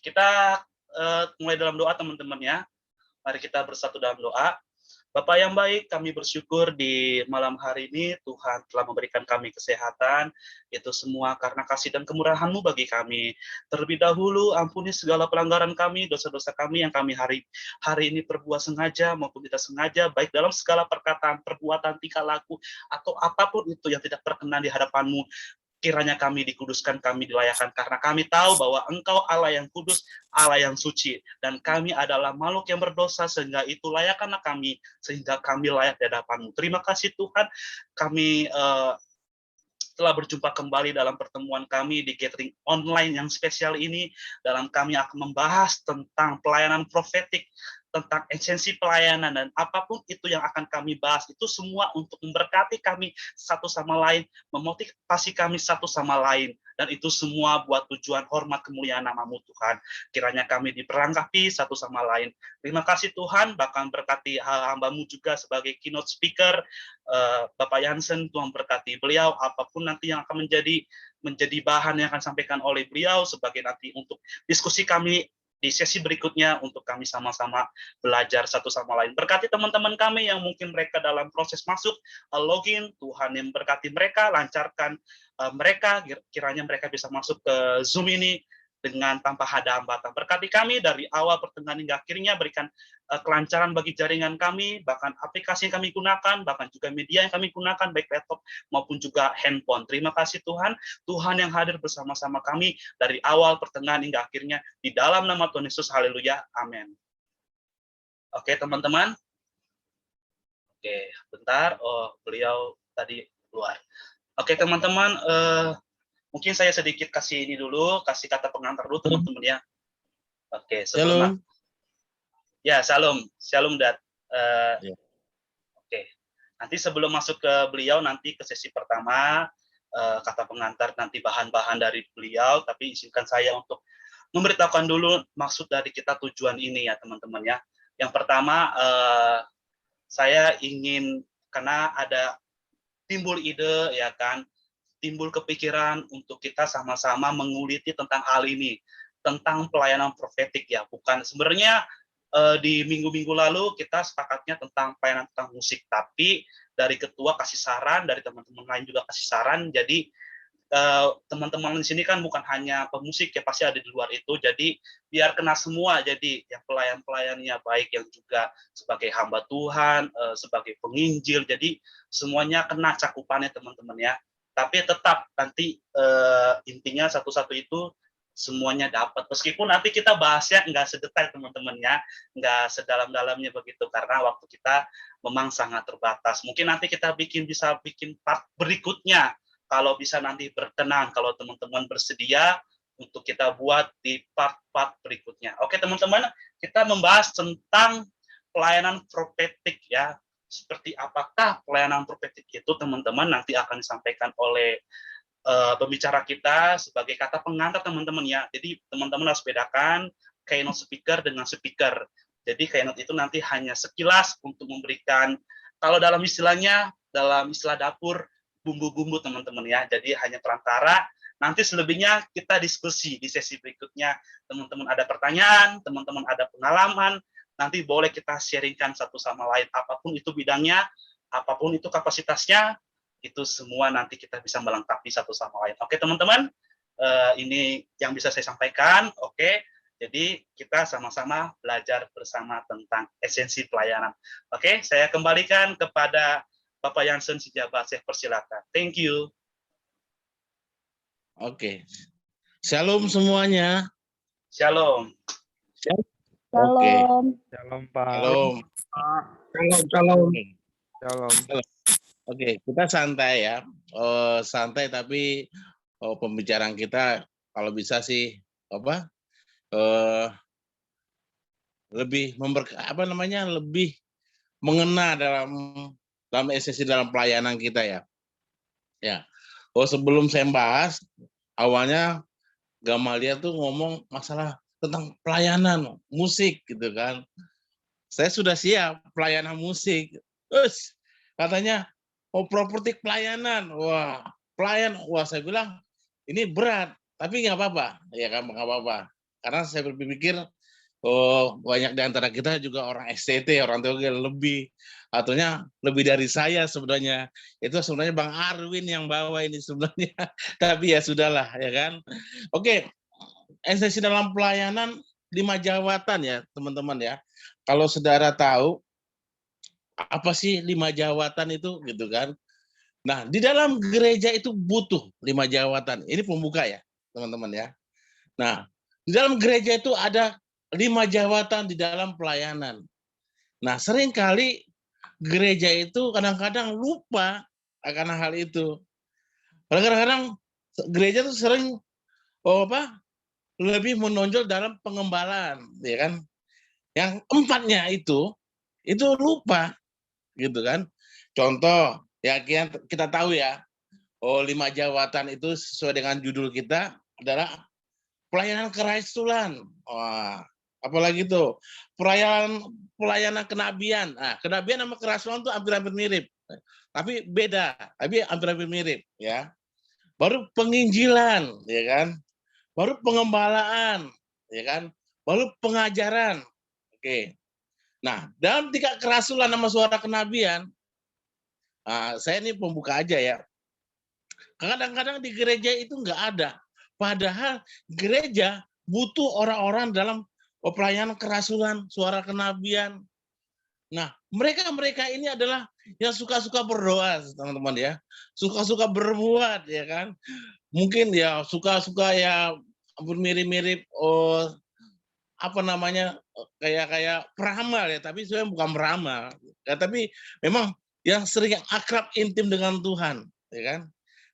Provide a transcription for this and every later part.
Kita mulai dalam doa teman-teman ya. Mari kita bersatu dalam doa. Bapa yang baik, kami bersyukur di malam hari ini Tuhan telah memberikan kami kesehatan, itu semua karena kasih dan kemurahan-Mu bagi kami. Terlebih dahulu, ampuni segala pelanggaran kami, dosa-dosa kami yang kami hari ini perbuat sengaja maupun tidak sengaja, baik dalam segala perkataan, perbuatan, tingkah laku, atau apapun itu yang tidak berkenan di hadapan-Mu. Kiranya kami dikuduskan, kami dilayakkan, karena kami tahu bahwa Engkau Allah yang kudus, Allah yang suci, dan kami adalah makhluk yang berdosa, sehingga itu layakkanlah kami, sehingga kami layak di hadapan-Mu. Terima kasih Tuhan, kami telah berjumpa kembali dalam pertemuan kami di gathering online yang spesial ini. Dalam kami akan membahas tentang pelayanan profetik, tentang esensi pelayanan, dan apapun itu yang akan kami bahas, itu semua untuk memberkati kami satu sama lain, memotivasi kami satu sama lain, dan itu semua buat tujuan hormat kemuliaan nama-Mu Tuhan. Kiranya kami diperlengkapi satu sama lain. Terima kasih Tuhan, bahkan berkati hamba-Mu juga sebagai keynote speaker, Bapak Jansen, Tuhan berkati beliau, apapun nanti yang akan menjadi bahan yang akan disampaikan oleh beliau sebagai nanti untuk diskusi kami di sesi berikutnya, untuk kami sama-sama belajar satu sama lain. Berkati teman-teman kami yang mungkin mereka dalam proses masuk login, Tuhan yang berkati mereka, lancarkan mereka, kiranya mereka bisa masuk ke Zoom ini dengan tanpa ada hambatan. Berkati kami dari awal, pertengahan, hingga akhirnya, berikan kelancaran bagi jaringan kami, bahkan aplikasi yang kami gunakan, bahkan juga media yang kami gunakan, baik laptop maupun juga handphone. Terima kasih Tuhan, Tuhan yang hadir bersama-sama kami dari awal, pertengahan, hingga akhirnya, di dalam nama Tuhan Yesus, haleluya, amin. Oke teman-teman. Oke, bentar, beliau tadi keluar. Oke teman-teman, mungkin saya sedikit kasih ini dulu, kasih kata pengantar dulu teman-teman ya. Oke, sebelum ya, shalom Dad. Oke, nanti sebelum masuk ke beliau, nanti ke sesi pertama, kata pengantar, nanti bahan-bahan dari beliau, tapi izinkan saya untuk memberitahukan dulu maksud dari kita tujuan ini ya teman-teman ya. Yang pertama, saya ingin, karena ada timbul ide ya kan, timbul kepikiran untuk kita sama-sama menguliti tentang hal ini, tentang pelayanan profetik ya. Bukan sebenarnya di minggu-minggu lalu kita sepakatnya tentang pelayanan tentang musik, tapi dari ketua kasih saran, dari teman-teman lain juga kasih saran, jadi teman-teman di sini kan bukan hanya pemusik ya, pasti ada di luar itu, jadi biar kena semua, jadi yang pelayan-pelayannya baik yang juga sebagai hamba Tuhan, sebagai penginjil, jadi semuanya kena cakupannya teman-teman ya. Tapi tetap nanti intinya satu-satu itu semuanya dapat, meskipun nanti kita bahasnya nggak sedetail teman-teman ya, nggak sedalam-dalamnya begitu, karena waktu kita memang sangat terbatas. Mungkin nanti kita bisa bikin part berikutnya, kalau bisa nanti berkenan, kalau teman-teman bersedia untuk kita buat di part-part berikutnya. Oke teman-teman, kita membahas tentang pelayanan profetik ya. Seperti apakah pelayanan profetik itu teman-teman, nanti akan disampaikan oleh pembicara kita sebagai kata pengantar teman-teman ya. Jadi teman-teman harus bedakan keynote speaker dengan speaker. Jadi keynote itu nanti hanya sekilas untuk memberikan, kalau dalam istilahnya, dalam istilah dapur, bumbu-bumbu teman-teman ya. Jadi hanya perantara, nanti selebihnya kita diskusi di sesi berikutnya. Teman-teman ada pertanyaan, teman-teman ada pengalaman, nanti boleh kita sharingkan satu sama lain, apapun itu bidangnya, apapun itu kapasitasnya, itu semua nanti kita bisa melengkapi satu sama lain. Oke teman-teman, ini yang bisa saya sampaikan. Oke, jadi kita sama-sama belajar bersama tentang esensi pelayanan. Oke, saya kembalikan kepada Bapak Jansen Sijabat, saya persilakan. Thank you. Oke. Shalom semuanya. Shalom. Oke. Shalom Pak. Shalom. Shalom. Shalom. Oke, kita santai ya. Santai tapi pembicaraan kita kalau bisa sih lebih lebih mengena dalam esensi dalam pelayanan kita ya. Ya. Sebelum saya bahas, awalnya Gamalia tuh ngomong masalah tentang pelayanan musik gitu kan. Saya sudah siap pelayanan musik. Terus katanya properti pelayanan. Wah, saya bilang ini berat, tapi nggak apa-apa. Ya kan, nggak apa-apa. Karena saya berpikir, oh banyak di antara kita juga orang STT, orang teologi lebih, artinya lebih dari saya sebenarnya. Itu sebenarnya Bang Arwin yang bawa ini sebenarnya. Tapi ya sudahlah, ya kan. Oke, esensi dalam pelayanan 5 jawatan ya teman-teman ya. Kalau saudara tahu apa sih 5 jawatan itu gitu kan. Nah, di dalam gereja itu butuh 5 jawatan. Ini pembuka ya, teman-teman ya. Nah, di dalam gereja itu ada 5 jawatan di dalam pelayanan. Nah, seringkali gereja itu kadang-kadang lupa akan hal itu. Kadang-kadang gereja itu sering lebih menonjol dalam pengembalaan, ya kan? Yang empatnya itu lupa, gitu kan? Contoh, ya kita tahu ya, 5 jawatan itu sesuai dengan judul kita adalah pelayanan kerasulan. Wah, apalagi tuh pelayanan kenabian. Nah, kenabian sama kerasulan tuh hampir-hampir mirip. Tapi beda, tapi hampir-hampir mirip ya. Baru penginjilan, ya kan? Baru pengembalaan, ya kan? Baru pengajaran. Oke. Nah, dalam 3 kerasulan sama suara kenabian, saya ini pembuka aja ya. Kadang-kadang di gereja itu nggak ada. Padahal gereja butuh orang-orang dalam pelayanan kerasulan, suara kenabian. Nah, mereka ini adalah yang suka-suka berdoa, teman-teman ya. Suka-suka berbuat, ya kan. Mungkin ya suka-suka ya mirip-mirip kayak peramal ya, tapi sebenarnya bukan peramal. Ya, tapi memang yang sering akrab intim dengan Tuhan, ya kan.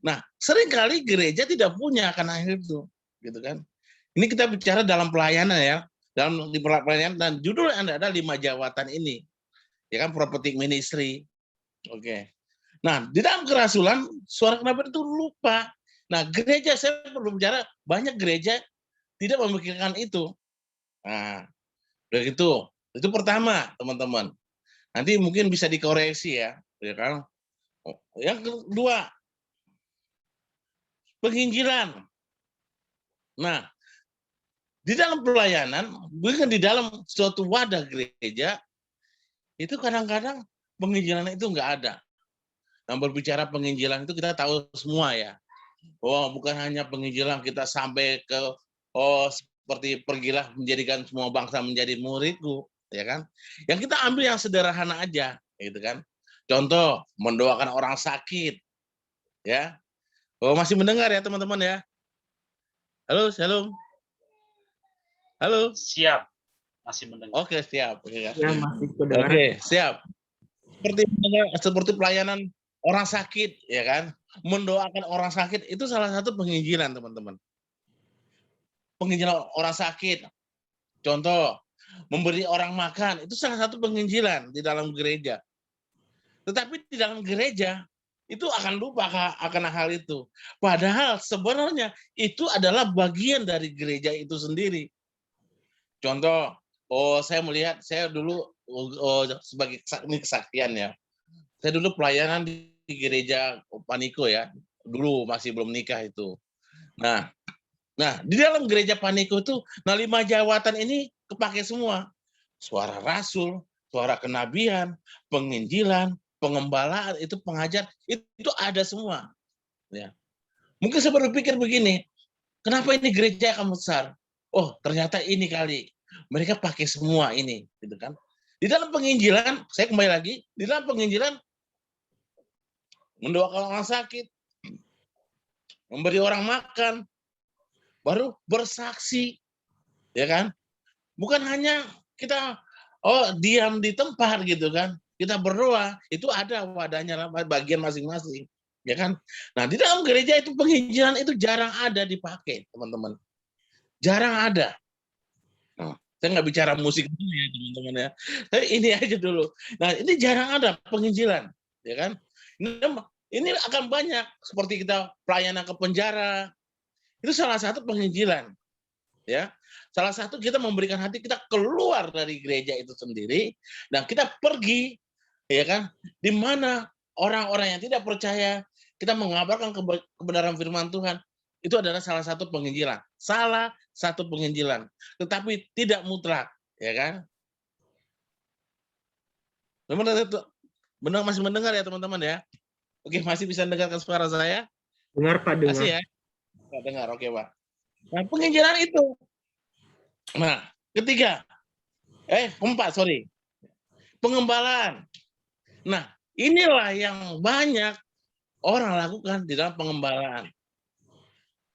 Nah, seringkali gereja tidak punya akan hal itu, gitu kan. Ini kita bicara dalam pelayanan ya, dalam di pelayanan dan judul yang ada 5 jawatan ini. Ya kan, prophetic ministry. Oke. Nah, di dalam kerasulan suara kenabian itu lupa. Nah, gereja saya perlu bicara banyak gereja tidak memikirkan itu. Nah, begitu. Itu pertama, teman-teman. Nanti mungkin bisa dikoreksi ya kan. Yang kedua, penginjilan. Nah, di dalam pelayanan, bukan di dalam suatu wadah gereja, itu kadang-kadang penginjilan itu nggak ada. Nah, berbicara penginjilan itu kita tahu semua ya. Bukan hanya penginjilan kita sampai ke seperti pergilah menjadikan semua bangsa menjadi muridku, ya kan? Yang kita ambil yang sederhana aja, gitu kan? Contoh, mendoakan orang sakit, ya. Masih mendengar ya teman-teman ya? Halo, shalom. Halo. Siap, masih mendengar. Oke, siap. Ya, masih kedengaran. Oke, siap. Seperti pelayanan orang sakit, ya kan? Mendoakan orang sakit itu salah satu penginjilan, teman-teman. Penginjilan orang sakit. Contoh, memberi orang makan, itu salah satu penginjilan di dalam gereja. Tetapi di dalam gereja, itu akan lupa akan hal itu. Padahal sebenarnya itu adalah bagian dari gereja itu sendiri. Contoh, saya dulu sebagai ini kesaksian ya. Saya dulu pelayanan di gereja Paniko ya. Dulu masih belum nikah itu. Nah, di dalam gereja Paniko itu, 5 jawatan ini kepake semua. Suara rasul, suara kenabian, penginjilan, pengembalaan, itu pengajar, itu ada semua. Ya. Mungkin saya berpikir begini, kenapa ini gereja akan besar? Oh, ternyata ini kali. Mereka pakai semua ini, gitu kan? Di dalam penginjilan, saya kembali lagi, di dalam penginjilan mendoakan orang sakit, memberi orang makan, baru bersaksi, ya kan? Bukan hanya kita diam di tempat gitu kan? Kita berdoa, itu ada wadahnya bagian masing-masing, ya kan? Nah, di dalam gereja itu penginjilan itu jarang ada dipakai, teman-teman. Jarang ada. Nah, saya nggak bicara musik dulu ya, teman-teman ya. Tapi ini aja dulu. Nah, ini jarang ada penginjilan, ya kan? Ini akan banyak seperti kita pelayanan ke penjara. Itu salah satu penginjilan. Ya. Salah satu kita memberikan hati kita keluar dari gereja itu sendiri dan kita pergi, ya kan? Di mana orang-orang yang tidak percaya, kita mengabarkan kebenaran firman Tuhan. Itu adalah salah satu penginjilan. Salah satu penginjilan. Tetapi tidak mutlak. Ya kan? Benar masih mendengar ya teman-teman ya? Oke, masih bisa mendengarkan suara saya? Dengar Pak, dengar. Masih ya? Nggak dengar, oke Pak. Nah, penginjilan itu. Nah, keempat, sorry. Pengembalaan. Nah, inilah yang banyak orang lakukan di dalam pengembalaan.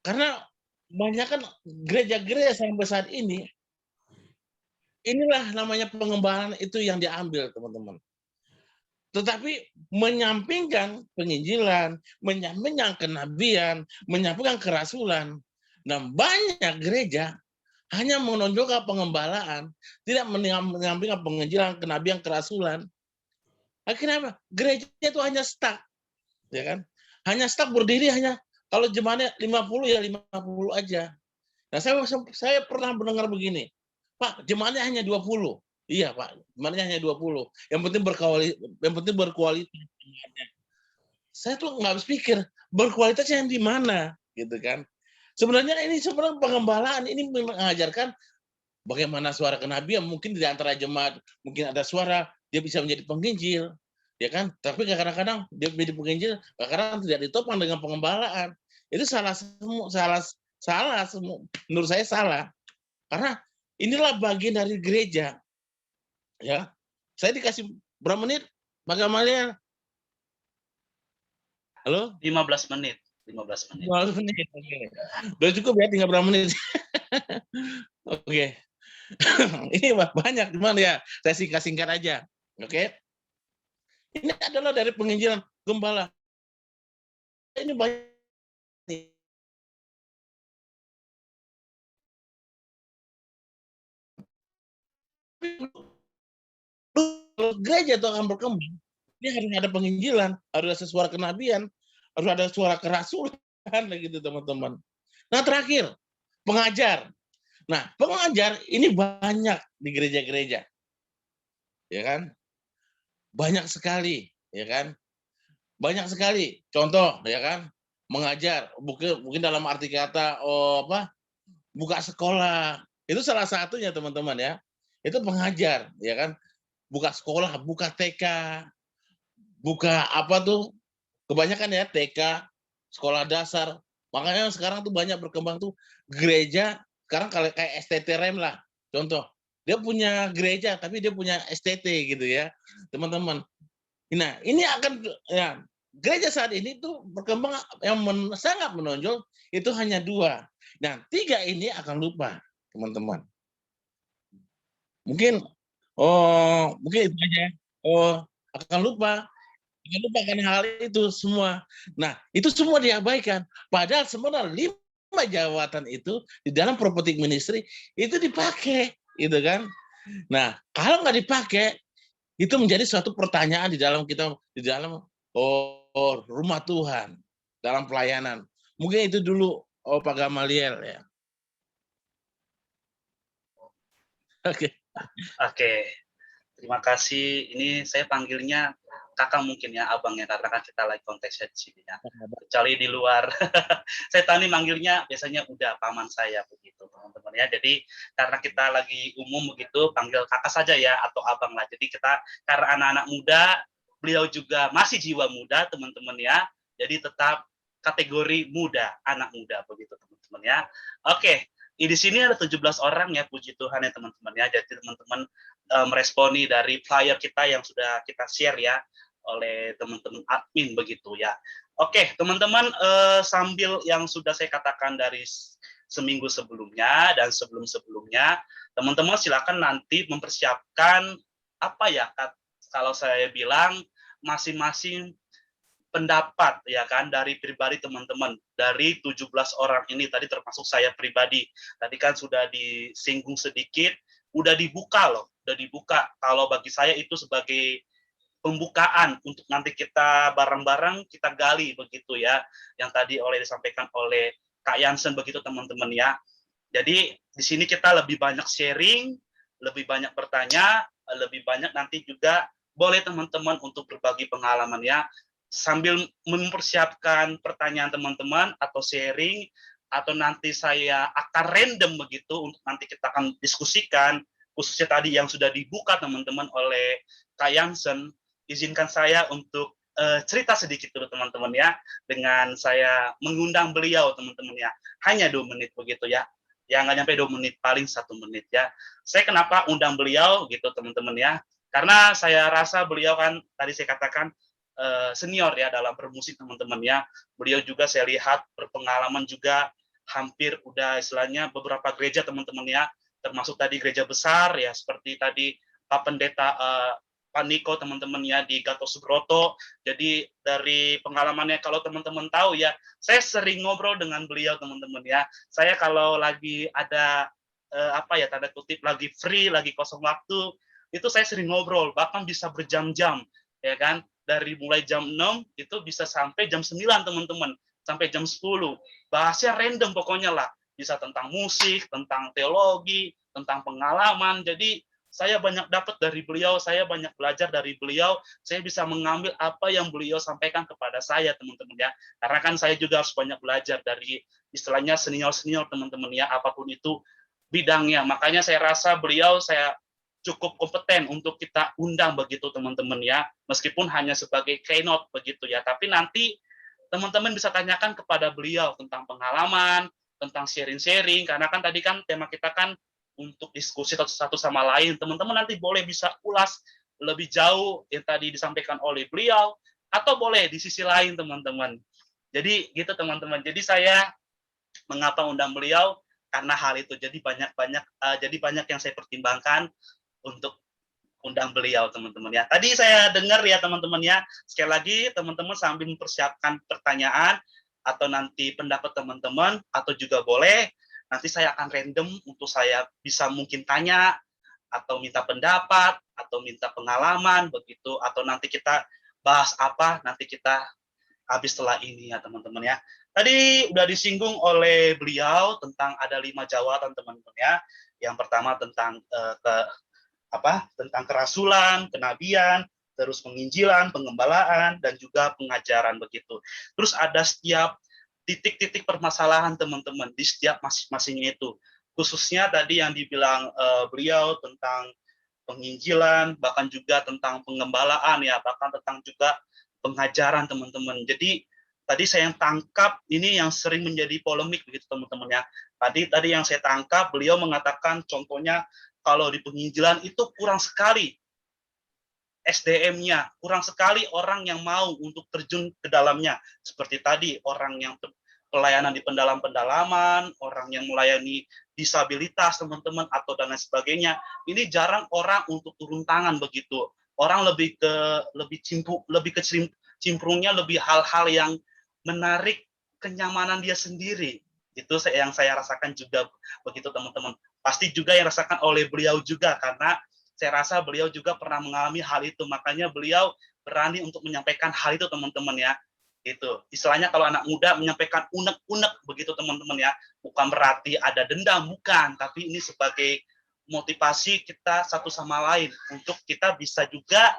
Karena banyak kan gereja-gereja sampai saat ini, inilah namanya pengembalaan itu yang diambil, teman-teman. Tetapi menyampingkan penginjilan, menyampingkan kenabian, menyampingkan kerasulan. Dan banyak gereja hanya menonjolkan pengembalaan, tidak menyampingkan penginjilan, kenabian, kerasulan. Akhirnya apa? Gereja itu hanya stuck, ya kan? Hanya stuck berdiri hanya kalau jemaatnya 50 ya 50 aja. Nah, saya pernah mendengar begini, Pak, jemaatnya hanya 20. Iya, Pak, jemaatnya hanya 20. Yang penting berkualitas. Saya tuh nggak habis pikir, berkualitasnya yang di mana, gitu kan? Sebenarnya pengembalaan ini mengajarkan bagaimana suara kenabian, mungkin di antara jemaat mungkin ada suara dia bisa menjadi penginjil, ya kan? Tapi kadang-kadang dia menjadi penginjil, kadang-kadang tidak ditopang dengan pengembalaan. Itu salah semua. Menurut saya salah. Karena inilah bagian dari gereja. Ya. Saya dikasih berapa menit? Bagaimana? Halo? 15 menit. 15 menit. 15 menit. Oke. Udah cukup ya, tinggal berapa menit? Oke. Ini banyak, cuman ya saya singkat-singkat aja. Oke. Ini adalah dari penginjilan gembala. Ini banyak nih. Gereja itu akan berkembang. Ini harus ada penginjilan, harus ada suara kenabian, harus ada suara kerasulan, gitu teman-teman. Nah terakhir, pengajar. Nah pengajar ini banyak di gereja-gereja, ya kan? Banyak sekali, ya kan? Banyak sekali. Contoh, ya kan? Mengajar, mungkin dalam arti kata, buka sekolah. Itu salah satunya teman-teman ya. Itu pengajar, ya kan? Buka sekolah, buka TK, buka apa tuh? Kebanyakan ya TK, sekolah dasar. Makanya sekarang tuh banyak berkembang tuh gereja, sekarang kalau kayak STT-REM lah. Contoh, dia punya gereja tapi dia punya STT gitu ya, teman-teman. Nah, ini akan ya gereja saat ini tuh berkembang yang sangat menonjol itu hanya 2. Nah, 3 ini akan lupa, teman-teman. Mungkin mungkin itu aja. Akan lupa karena hal itu semua. Nah, itu semua diabaikan. Padahal sebenarnya 5 jabatan itu di dalam prophetic ministry itu dipakai, gitu kan. Nah, kalau nggak dipakai, itu menjadi suatu pertanyaan di dalam rumah Tuhan, dalam pelayanan. Mungkin itu dulu, Pak Gamaliel ya. Oke. Oke. Terima kasih. Ini saya panggilnya kakak mungkin ya, abangnya, karena kan kita lagi konteksnya di sini ya. Kecuali di luar. Saya tadi manggilnya biasanya udah paman saya begitu, teman-teman ya. Jadi karena kita lagi umum begitu, panggil kakak saja ya, atau abang lah. Jadi kita, karena anak-anak muda, beliau juga masih jiwa muda, teman-teman ya. Jadi tetap kategori muda, anak muda begitu, teman-teman ya. Oke. Di sini ada 17 orang ya, puji Tuhan ya teman-teman ya. Jadi teman-teman meresponi dari flyer kita yang sudah kita share ya oleh teman-teman admin begitu ya. Oke, teman-teman, sambil yang sudah saya katakan dari seminggu sebelumnya dan sebelum-sebelumnya, teman-teman silakan nanti mempersiapkan apa ya, kalau saya bilang masing-masing pendapat ya kan dari pribadi teman-teman, dari 17 orang ini tadi termasuk saya pribadi. Tadi kan sudah disinggung sedikit, udah dibuka loh, udah dibuka. Kalau bagi saya itu sebagai pembukaan untuk nanti kita bareng-bareng kita gali begitu ya, yang tadi disampaikan oleh Kak Jansen begitu teman-teman ya. Jadi di sini kita lebih banyak sharing, lebih banyak bertanya, lebih banyak nanti juga boleh teman-teman untuk berbagi pengalaman ya, sambil mempersiapkan pertanyaan teman-teman atau sharing, atau nanti saya akan random begitu untuk nanti kita akan diskusikan, khususnya tadi yang sudah dibuka teman-teman oleh Kak Jansen, izinkan saya untuk cerita sedikit dulu teman-teman ya, dengan saya mengundang beliau teman-teman ya, hanya 2 menit begitu ya, nggak nyampe 2 menit, paling 1 menit ya. Saya kenapa undang beliau gitu teman-teman ya, karena saya rasa beliau kan tadi saya katakan senior ya dalam bermusik teman-teman ya. Beliau juga saya lihat berpengalaman juga hampir udah istilahnya beberapa gereja teman-teman ya, termasuk tadi gereja besar ya seperti tadi Pak Pendeta Pak Niko teman-teman ya di Gatot Subroto. Jadi dari pengalamannya kalau teman-teman tahu ya, saya sering ngobrol dengan beliau teman-teman ya. Saya kalau lagi ada apa ya tanda kutip lagi free, lagi kosong waktu, itu saya sering ngobrol, bahkan bisa berjam-jam ya kan. Dari mulai jam 6 itu bisa sampai jam 9 teman-teman, sampai jam 10. Bahasnya random pokoknya lah. Bisa tentang musik, tentang teologi, tentang pengalaman. Jadi saya banyak dapat dari beliau, saya banyak belajar dari beliau, saya bisa mengambil apa yang beliau sampaikan kepada saya teman-teman ya. Karena kan saya juga harus banyak belajar dari istilahnya senior-senior teman-teman ya, apapun itu bidangnya. Makanya saya rasa beliau saya cukup kompeten untuk kita undang begitu teman-teman ya, meskipun hanya sebagai keynote begitu ya. Tapi nanti teman-teman bisa tanyakan kepada beliau tentang pengalaman, tentang sharing-sharing, karena kan tadi kan tema kita kan untuk diskusi satu sama lain. Teman-teman nanti boleh bisa ulas lebih jauh yang tadi disampaikan oleh beliau, atau boleh di sisi lain teman-teman. Jadi gitu teman-teman. Jadi saya mengapa undang beliau karena hal itu. Jadi banyak yang saya pertimbangkan untuk undang beliau teman-teman ya. Tadi saya dengar ya teman-teman ya, sekali lagi teman-teman sambil mempersiapkan pertanyaan atau nanti pendapat teman-teman, atau juga boleh nanti saya akan random untuk saya bisa mungkin tanya atau minta pendapat atau minta pengalaman begitu, atau nanti kita bahas apa nanti kita habis setelah ini ya teman-teman ya. Tadi udah disinggung oleh beliau tentang ada 5 jawatan teman-teman ya. Yang pertama tentang tentang kerasulan, kenabian, terus penginjilan, pengembalaan, dan juga pengajaran begitu. Terus ada setiap titik-titik permasalahan teman-teman di setiap masing-masingnya itu. Khususnya tadi yang dibilang beliau tentang penginjilan, bahkan juga tentang pengembalaan ya, bahkan tentang juga pengajaran teman-teman. Jadi tadi saya yang tangkap ini yang sering menjadi polemik begitu teman-teman ya. Tadi yang saya tangkap beliau mengatakan contohnya kalau di penginjilan itu kurang sekali SDM-nya, kurang sekali orang yang mau untuk terjun ke dalamnya. Seperti tadi, orang yang pelayanan di pendalaman, orang yang melayani disabilitas, teman-teman, atau dan lain sebagainya. Ini jarang orang untuk turun tangan begitu. Orang lebih ke cimprungnya lebih hal-hal yang menarik kenyamanan dia sendiri. Itu yang saya rasakan juga begitu teman-teman. Pasti juga yang rasakan oleh beliau juga, karena saya rasa beliau juga pernah mengalami hal itu, makanya beliau berani untuk menyampaikan hal itu teman-teman ya. Itu istilahnya kalau anak muda menyampaikan unek-unek begitu teman-teman ya, bukan berarti ada dendam, bukan, tapi ini sebagai motivasi kita satu sama lain untuk kita bisa juga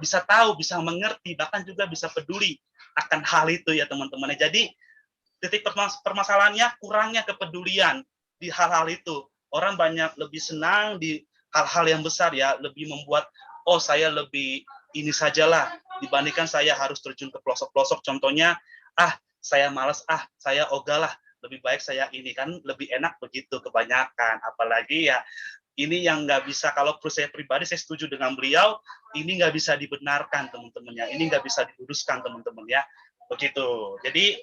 bisa tahu, bisa mengerti, bahkan juga bisa peduli akan hal itu ya teman-teman. Jadi titik permasalahannya kurangnya kepedulian di hal-hal itu. Orang banyak lebih senang di hal-hal yang besar ya, lebih membuat saya lebih ini sajalah dibandingkan saya harus terjun ke pelosok-pelosok. Contohnya saya malas, saya ogahlah, lebih baik saya ini, kan lebih enak begitu kebanyakan. Apalagi ya ini yang nggak bisa, kalau saya pribadi saya setuju dengan beliau, ini nggak bisa dibenarkan teman-teman ya, ini nggak bisa diluruskan teman-teman ya, begitu. Jadi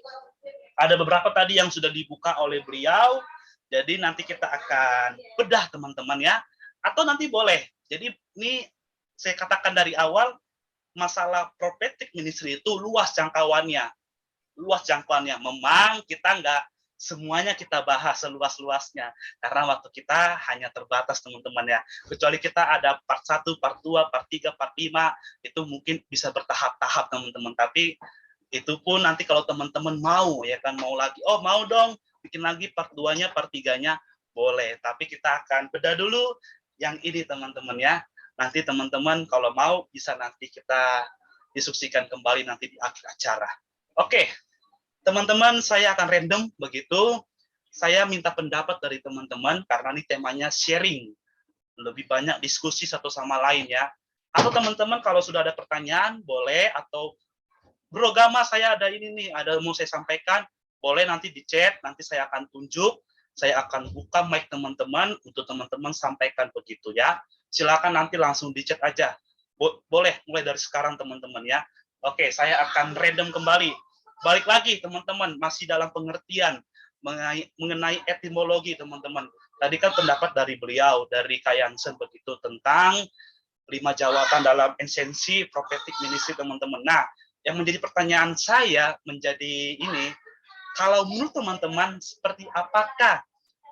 ada beberapa tadi yang sudah dibuka oleh beliau, jadi nanti kita akan bedah teman-teman ya. Atau nanti boleh. Jadi ini saya katakan dari awal, masalah prophetic ministry itu luas jangkauannya. Luas jangkauannya. Memang kita nggak semuanya kita bahas seluas-luasnya. Karena waktu kita hanya terbatas teman-teman ya. Kecuali kita ada part 1, part 2, part 3, part 5. Itu mungkin bisa bertahap-tahap teman-teman. Tapi itu pun nanti kalau teman-teman mau ya kan, mau lagi, mau dong bikin lagi part 2-nya, part 3-nya, boleh. Tapi kita akan bedah dulu yang ini teman-teman ya. Nanti teman-teman kalau mau bisa nanti kita diskusikan kembali nanti di akhir acara. Oke, teman-teman saya akan random begitu. saya minta pendapat dari teman-teman karena ini temanya sharing. Lebih banyak diskusi satu sama lain ya. Atau teman-teman kalau sudah ada pertanyaan boleh, atau bro Gama saya ada ini nih, ada mau saya sampaikan, boleh nanti di chat, nanti saya akan tunjuk, saya akan buka mic teman-teman untuk teman-teman sampaikan begitu ya. Silakan nanti langsung di chat aja. Boleh mulai dari sekarang teman-teman ya. Oke, saya akan random kembali. Balik lagi teman-teman, masih dalam pengertian mengenai etimologi teman-teman. Tadi kan pendapat dari beliau, dari Kak Jansen begitu, tentang 5 jawaban dalam esensi prophetic ministry teman-teman. Nah, yang menjadi pertanyaan saya menjadi ini, kalau menurut teman-teman seperti apakah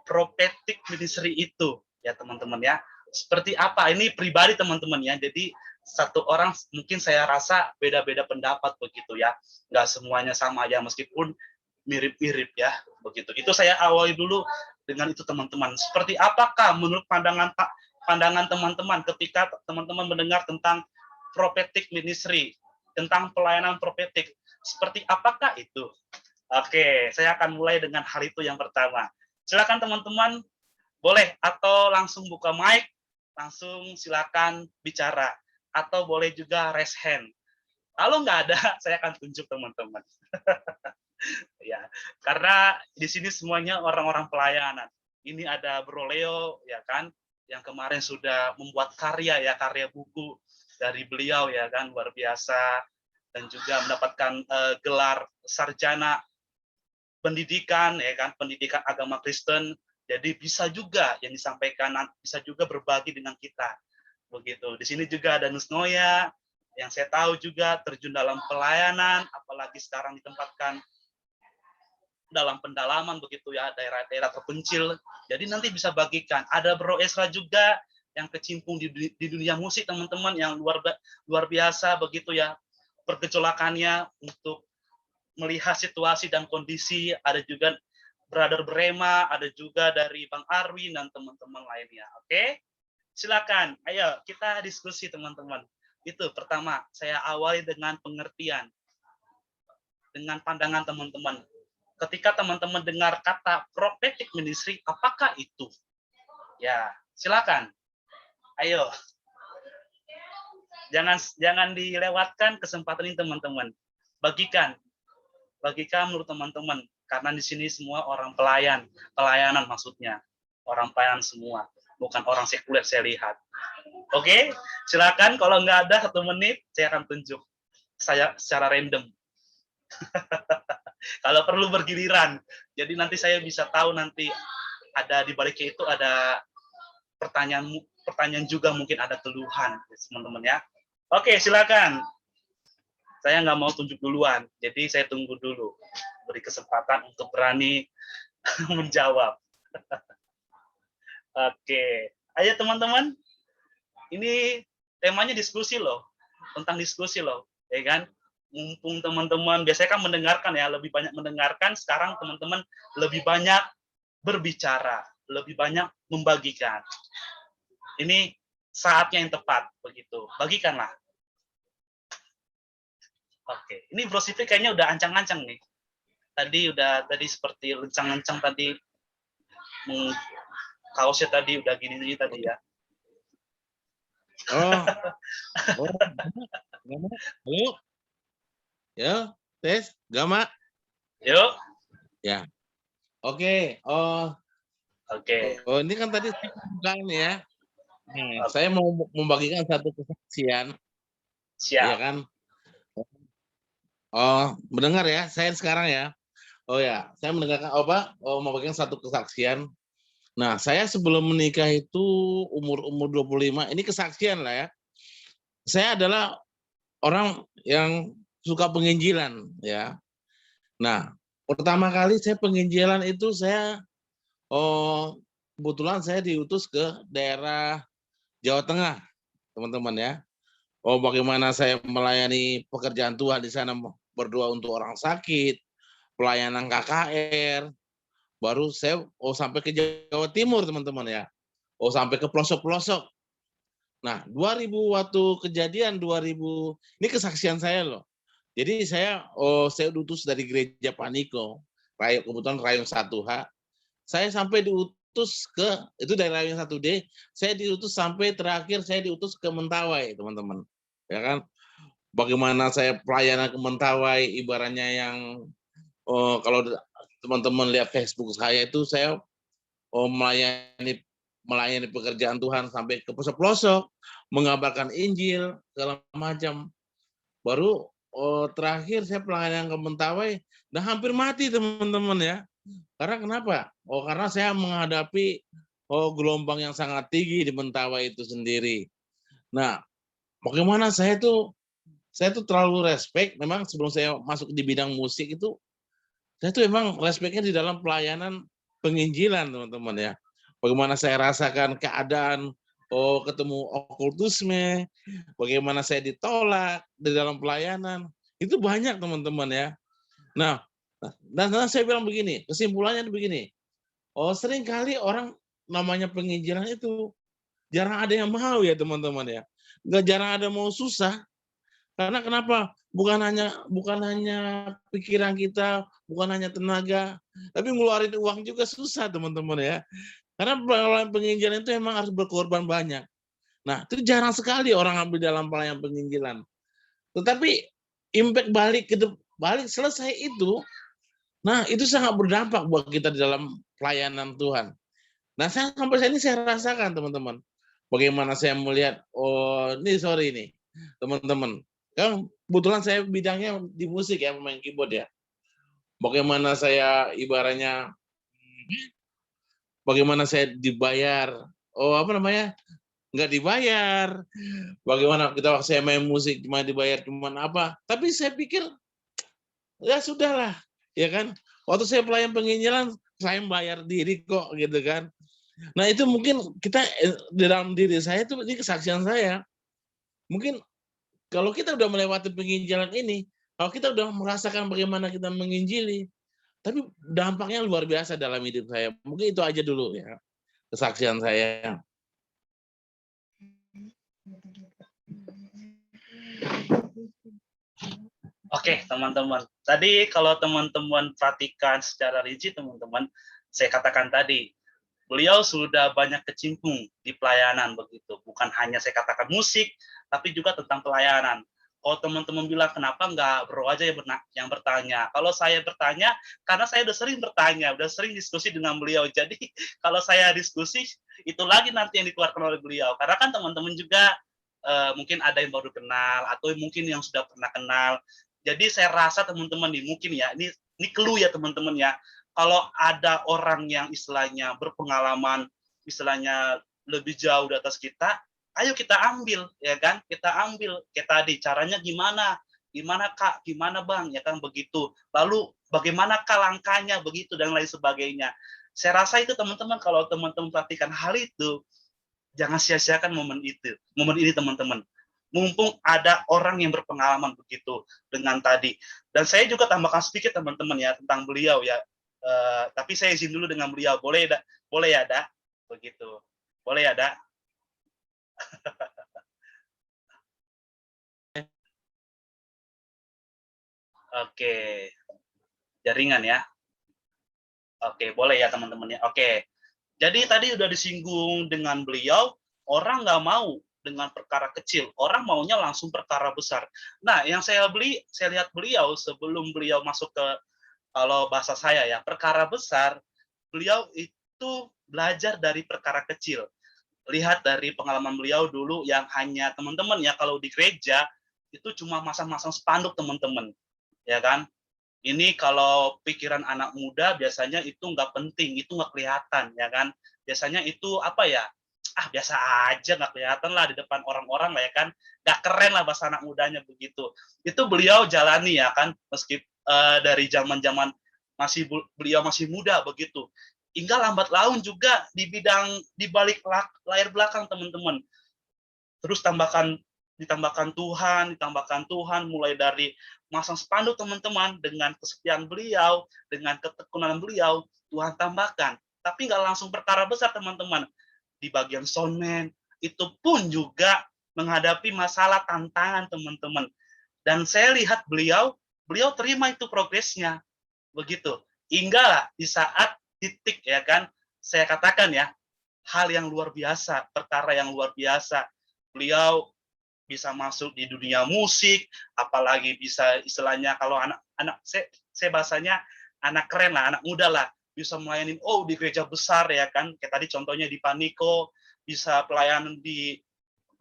prophetic ministry itu ya teman-teman ya? Seperti apa? Ini pribadi teman-teman ya. Jadi satu orang mungkin saya rasa beda-beda pendapat begitu ya. Nggak semuanya sama ya, meskipun mirip-mirip ya begitu. Itu saya awali dulu dengan itu teman-teman. Seperti apakah menurut pandangan teman-teman ketika teman-teman mendengar tentang prophetic ministry, tentang pelayanan prophetic, seperti apakah itu? Oke, saya akan mulai dengan hal itu yang pertama. Silakan teman-teman, boleh atau langsung buka mic, langsung silakan bicara, atau boleh juga raise hand. Kalau nggak ada, saya akan tunjuk teman-teman. Ya, karena di sini semuanya orang-orang pelayanan. Ini ada Bro Leo, ya kan, yang kemarin sudah membuat karya ya, karya buku dari beliau ya kan, luar biasa, dan juga mendapatkan gelar sarjana pendidikan ya kan, pendidikan agama Kristen. Jadi bisa juga yang disampaikan, bisa juga berbagi dengan kita. Begitu. Di sini juga ada Nusnoya yang saya tahu juga terjun dalam pelayanan, apalagi sekarang ditempatkan dalam pendalaman begitu ya, daerah-daerah terpencil. Jadi nanti bisa bagikan. Ada Bro Esra juga yang kecimpung di dunia musik teman-teman, yang luar biasa begitu ya pergejolakannya untuk melihat situasi dan kondisi. Ada juga Brother Brema, ada juga dari Bang Arwin dan teman-teman lainnya. Oke, silakan. Ayo kita diskusi teman-teman. Itu pertama, saya awali dengan pengertian, dengan pandangan teman-teman. Ketika teman-teman dengar kata prophetic ministry, apakah itu? Ya, silakan. Ayo. Jangan dilewatkan kesempatan ini teman-teman. Bagikan menurut teman-teman, karena di sini semua orang pelayanan maksudnya. Orang pelayanan semua, bukan orang sekuler saya lihat. Oke, silakan. Kalau nggak ada 1 menit, saya akan tunjuk. Saya secara random. Kalau perlu bergiliran. Jadi nanti saya bisa tahu nanti ada di baliknya itu ada pertanyaan juga, mungkin ada keluhan teman-teman ya. Oke, silakan. Saya nggak mau tunjuk duluan, jadi saya tunggu dulu. Beri kesempatan untuk berani menjawab. Oke, ayo teman-teman. Ini temanya diskusi loh, tentang diskusi loh, ya kan? Mumpung teman-teman biasanya kan mendengarkan ya, lebih banyak mendengarkan, sekarang teman-teman lebih banyak berbicara, lebih banyak membagikan. Ini saatnya yang tepat begitu, bagikanlah. Oke, ini Bro Sifri kayaknya udah ancang-ancang nih. Tadi seperti lencang-lencang tadi, kaosnya tadi udah gini tadi ya. Gama, halo. Ya, tes, Gama. Yuk. Ya. Oke. Oke. Ini kan tadi saya bukan ya. Nah, saya mau membagikan satu kesaksian. Siap. Ya kan? Mendengar ya, saya sekarang ya. Oh ya, saya mendengarkan membagikan satu kesaksian. Nah, saya sebelum menikah itu umur 25, ini kesaksian lah ya. Saya adalah orang yang suka penginjilan ya. Nah, pertama kali saya penginjilan itu saya kebetulan saya diutus ke daerah Jawa Tengah, teman-teman ya. Bagaimana saya melayani pekerjaan Tuhan di sana, berdoa untuk orang sakit, pelayanan KKR. Baru saya sampai ke Jawa Timur, teman-teman ya. Sampai ke pelosok-pelosok. Nah, 2000 waktu kejadian 2000, ini kesaksian saya loh. Jadi saya diutus dari gereja Paniko, kebetulan Rayong 1H. saya sampai diutus itu daerah yang 1D, saya diutus sampai terakhir saya diutus ke Mentawai, teman-teman. Ya kan? Bagaimana saya pelayanan ke Mentawai, ibaratnya yang kalau teman-teman lihat Facebook saya itu saya melayani pekerjaan Tuhan sampai ke pelosok-pelosok, mengabarkan Injil segala macam. Baru terakhir saya pelayanan ke Mentawai dan hampir mati, teman-teman ya. Karena kenapa? Karena saya menghadapi gelombang yang sangat tinggi di Mentawai itu sendiri. Nah, bagaimana saya tuh terlalu respect. Memang sebelum saya masuk di bidang musik itu, saya tuh emang respectnya di dalam pelayanan penginjilan, teman-teman ya. Bagaimana saya rasakan keadaan, ketemu okultisme, bagaimana saya ditolak di dalam pelayanan, itu banyak, teman-teman ya. Nah, dan saya bilang begini, kesimpulannya begini, seringkali orang namanya penginjilan itu jarang ada yang mau ya, teman-teman ya. Nggak jarang ada mau susah. Karena kenapa? Bukan hanya pikiran kita, bukan hanya tenaga, tapi ngeluarin uang juga susah, teman-teman ya. Karena pelayanan penginjilan itu emang harus berkorban banyak. Nah, itu jarang sekali orang ambil dalam pelayanan penginjilan. Tetapi impact balik selesai itu, nah itu sangat berdampak buat kita di dalam pelayanan Tuhan. Nah, sampai saat ini saya rasakan, teman-teman. Bagaimana saya melihat, sorry nih, teman-teman. Kan kebetulan saya bidangnya di musik ya, pemain keyboard ya. Bagaimana saya ibaratnya, bagaimana saya dibayar, nggak dibayar. Bagaimana kita saya main musik cuma dibayar apa. Tapi saya pikir, ya sudahlah, ya kan. Waktu saya pelayan penginjilan, saya bayar diri kok, gitu kan. Nah itu mungkin kita di dalam diri saya itu ini kesaksian saya. Mungkin kalau kita udah melewati penginjilan ini, kalau kita udah merasakan bagaimana kita menginjili, tapi dampaknya luar biasa dalam hidup saya. Mungkin itu aja dulu ya, kesaksian saya. Oke, teman-teman. Tadi kalau teman-teman perhatikan secara rinci, teman-teman, saya katakan tadi, beliau sudah banyak kecimpung di pelayanan begitu. Bukan hanya saya katakan musik, tapi juga tentang pelayanan. Kalau teman-teman bilang kenapa nggak bro aja yang bertanya? Kalau saya bertanya, karena saya udah sering bertanya, udah sering diskusi dengan beliau. Jadi kalau saya diskusi, itu lagi nanti yang dikeluarkan oleh beliau. Karena kan teman-teman juga mungkin ada yang baru kenal, atau mungkin yang sudah pernah kenal. Jadi saya rasa teman-teman nih, mungkin ya, ini clue ya teman-teman ya. Kalau ada orang yang istilahnya berpengalaman, istilahnya lebih jauh di atas kita, ayo kita ambil, ya kan? Kita ambil. Kayak tadi, caranya gimana? Gimana Kak? Gimana Bang? Ya kan begitu. Lalu bagaimana Kak langkahnya? Begitu dan lain sebagainya. Saya rasa itu teman-teman, kalau teman-teman perhatikan hal itu, jangan sia-siakan momen itu. Momen ini teman-teman. Mumpung ada orang yang berpengalaman begitu dengan tadi. Dan saya juga tambahkan sedikit teman-teman ya tentang beliau ya. Tapi saya izin dulu dengan beliau. Boleh ya, Da? Begitu. Boleh ya, Da? Oke. Jaringan ya. Oke, boleh ya teman-teman ya. Oke. Jadi tadi udah disinggung dengan beliau, orang nggak mau dengan perkara kecil, orang maunya langsung perkara besar. Nah, yang saya lihat beliau sebelum beliau masuk ke, kalau bahasa saya ya, perkara besar, beliau itu belajar dari perkara kecil. Lihat dari pengalaman beliau dulu yang hanya teman-teman ya, kalau di gereja itu cuma masang-masang spanduk teman-teman, ya kan? Ini kalau pikiran anak muda biasanya itu nggak penting, itu nggak kelihatan, ya kan? Biasanya itu apa ya? Biasa aja, nggak kelihatan lah di depan orang-orang lah ya kan? Nggak keren lah bahasa anak mudanya begitu. Itu beliau jalani ya kan, meski dari zaman-zaman beliau masih muda begitu. Hingga lambat laun juga di balik layar belakang teman-teman. Terus ditambahkan Tuhan, mulai dari masang spanduk teman-teman, dengan kesetiaan beliau, dengan ketekunan beliau, Tuhan tambahkan. Tapi nggak langsung perkara besar teman-teman. Di bagian soundman, itu pun juga menghadapi masalah tantangan teman-teman. Dan saya lihat beliau terima itu progresnya. Begitu. Hingga di saat titik ya kan, saya katakan ya, hal yang luar biasa, perkara yang luar biasa. Beliau bisa masuk di dunia musik, apalagi bisa istilahnya kalau anak saya bahasanya anak keren lah, anak muda lah, bisa melayani di gereja besar ya kan, kayak tadi contohnya di Paniko, bisa pelayanan di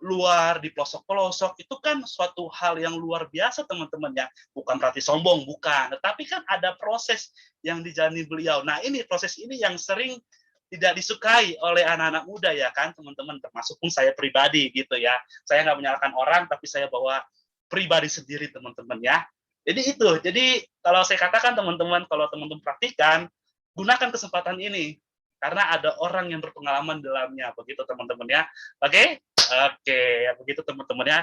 luar, di pelosok-pelosok, itu kan suatu hal yang luar biasa teman-teman ya. Bukan berarti sombong, bukan. Tetapi kan ada proses yang dijalani beliau. Nah ini proses ini yang sering tidak disukai oleh anak-anak muda ya kan teman-teman, termasuk pun saya pribadi gitu ya. Saya nggak menyalahkan orang, tapi saya bawa pribadi sendiri teman-teman ya. Jadi itu, jadi kalau saya katakan teman-teman, kalau teman-teman praktikan, gunakan kesempatan ini. Karena ada orang yang berpengalaman dalamnya, begitu teman-teman ya. Oke? Oke, ya begitu teman-teman ya.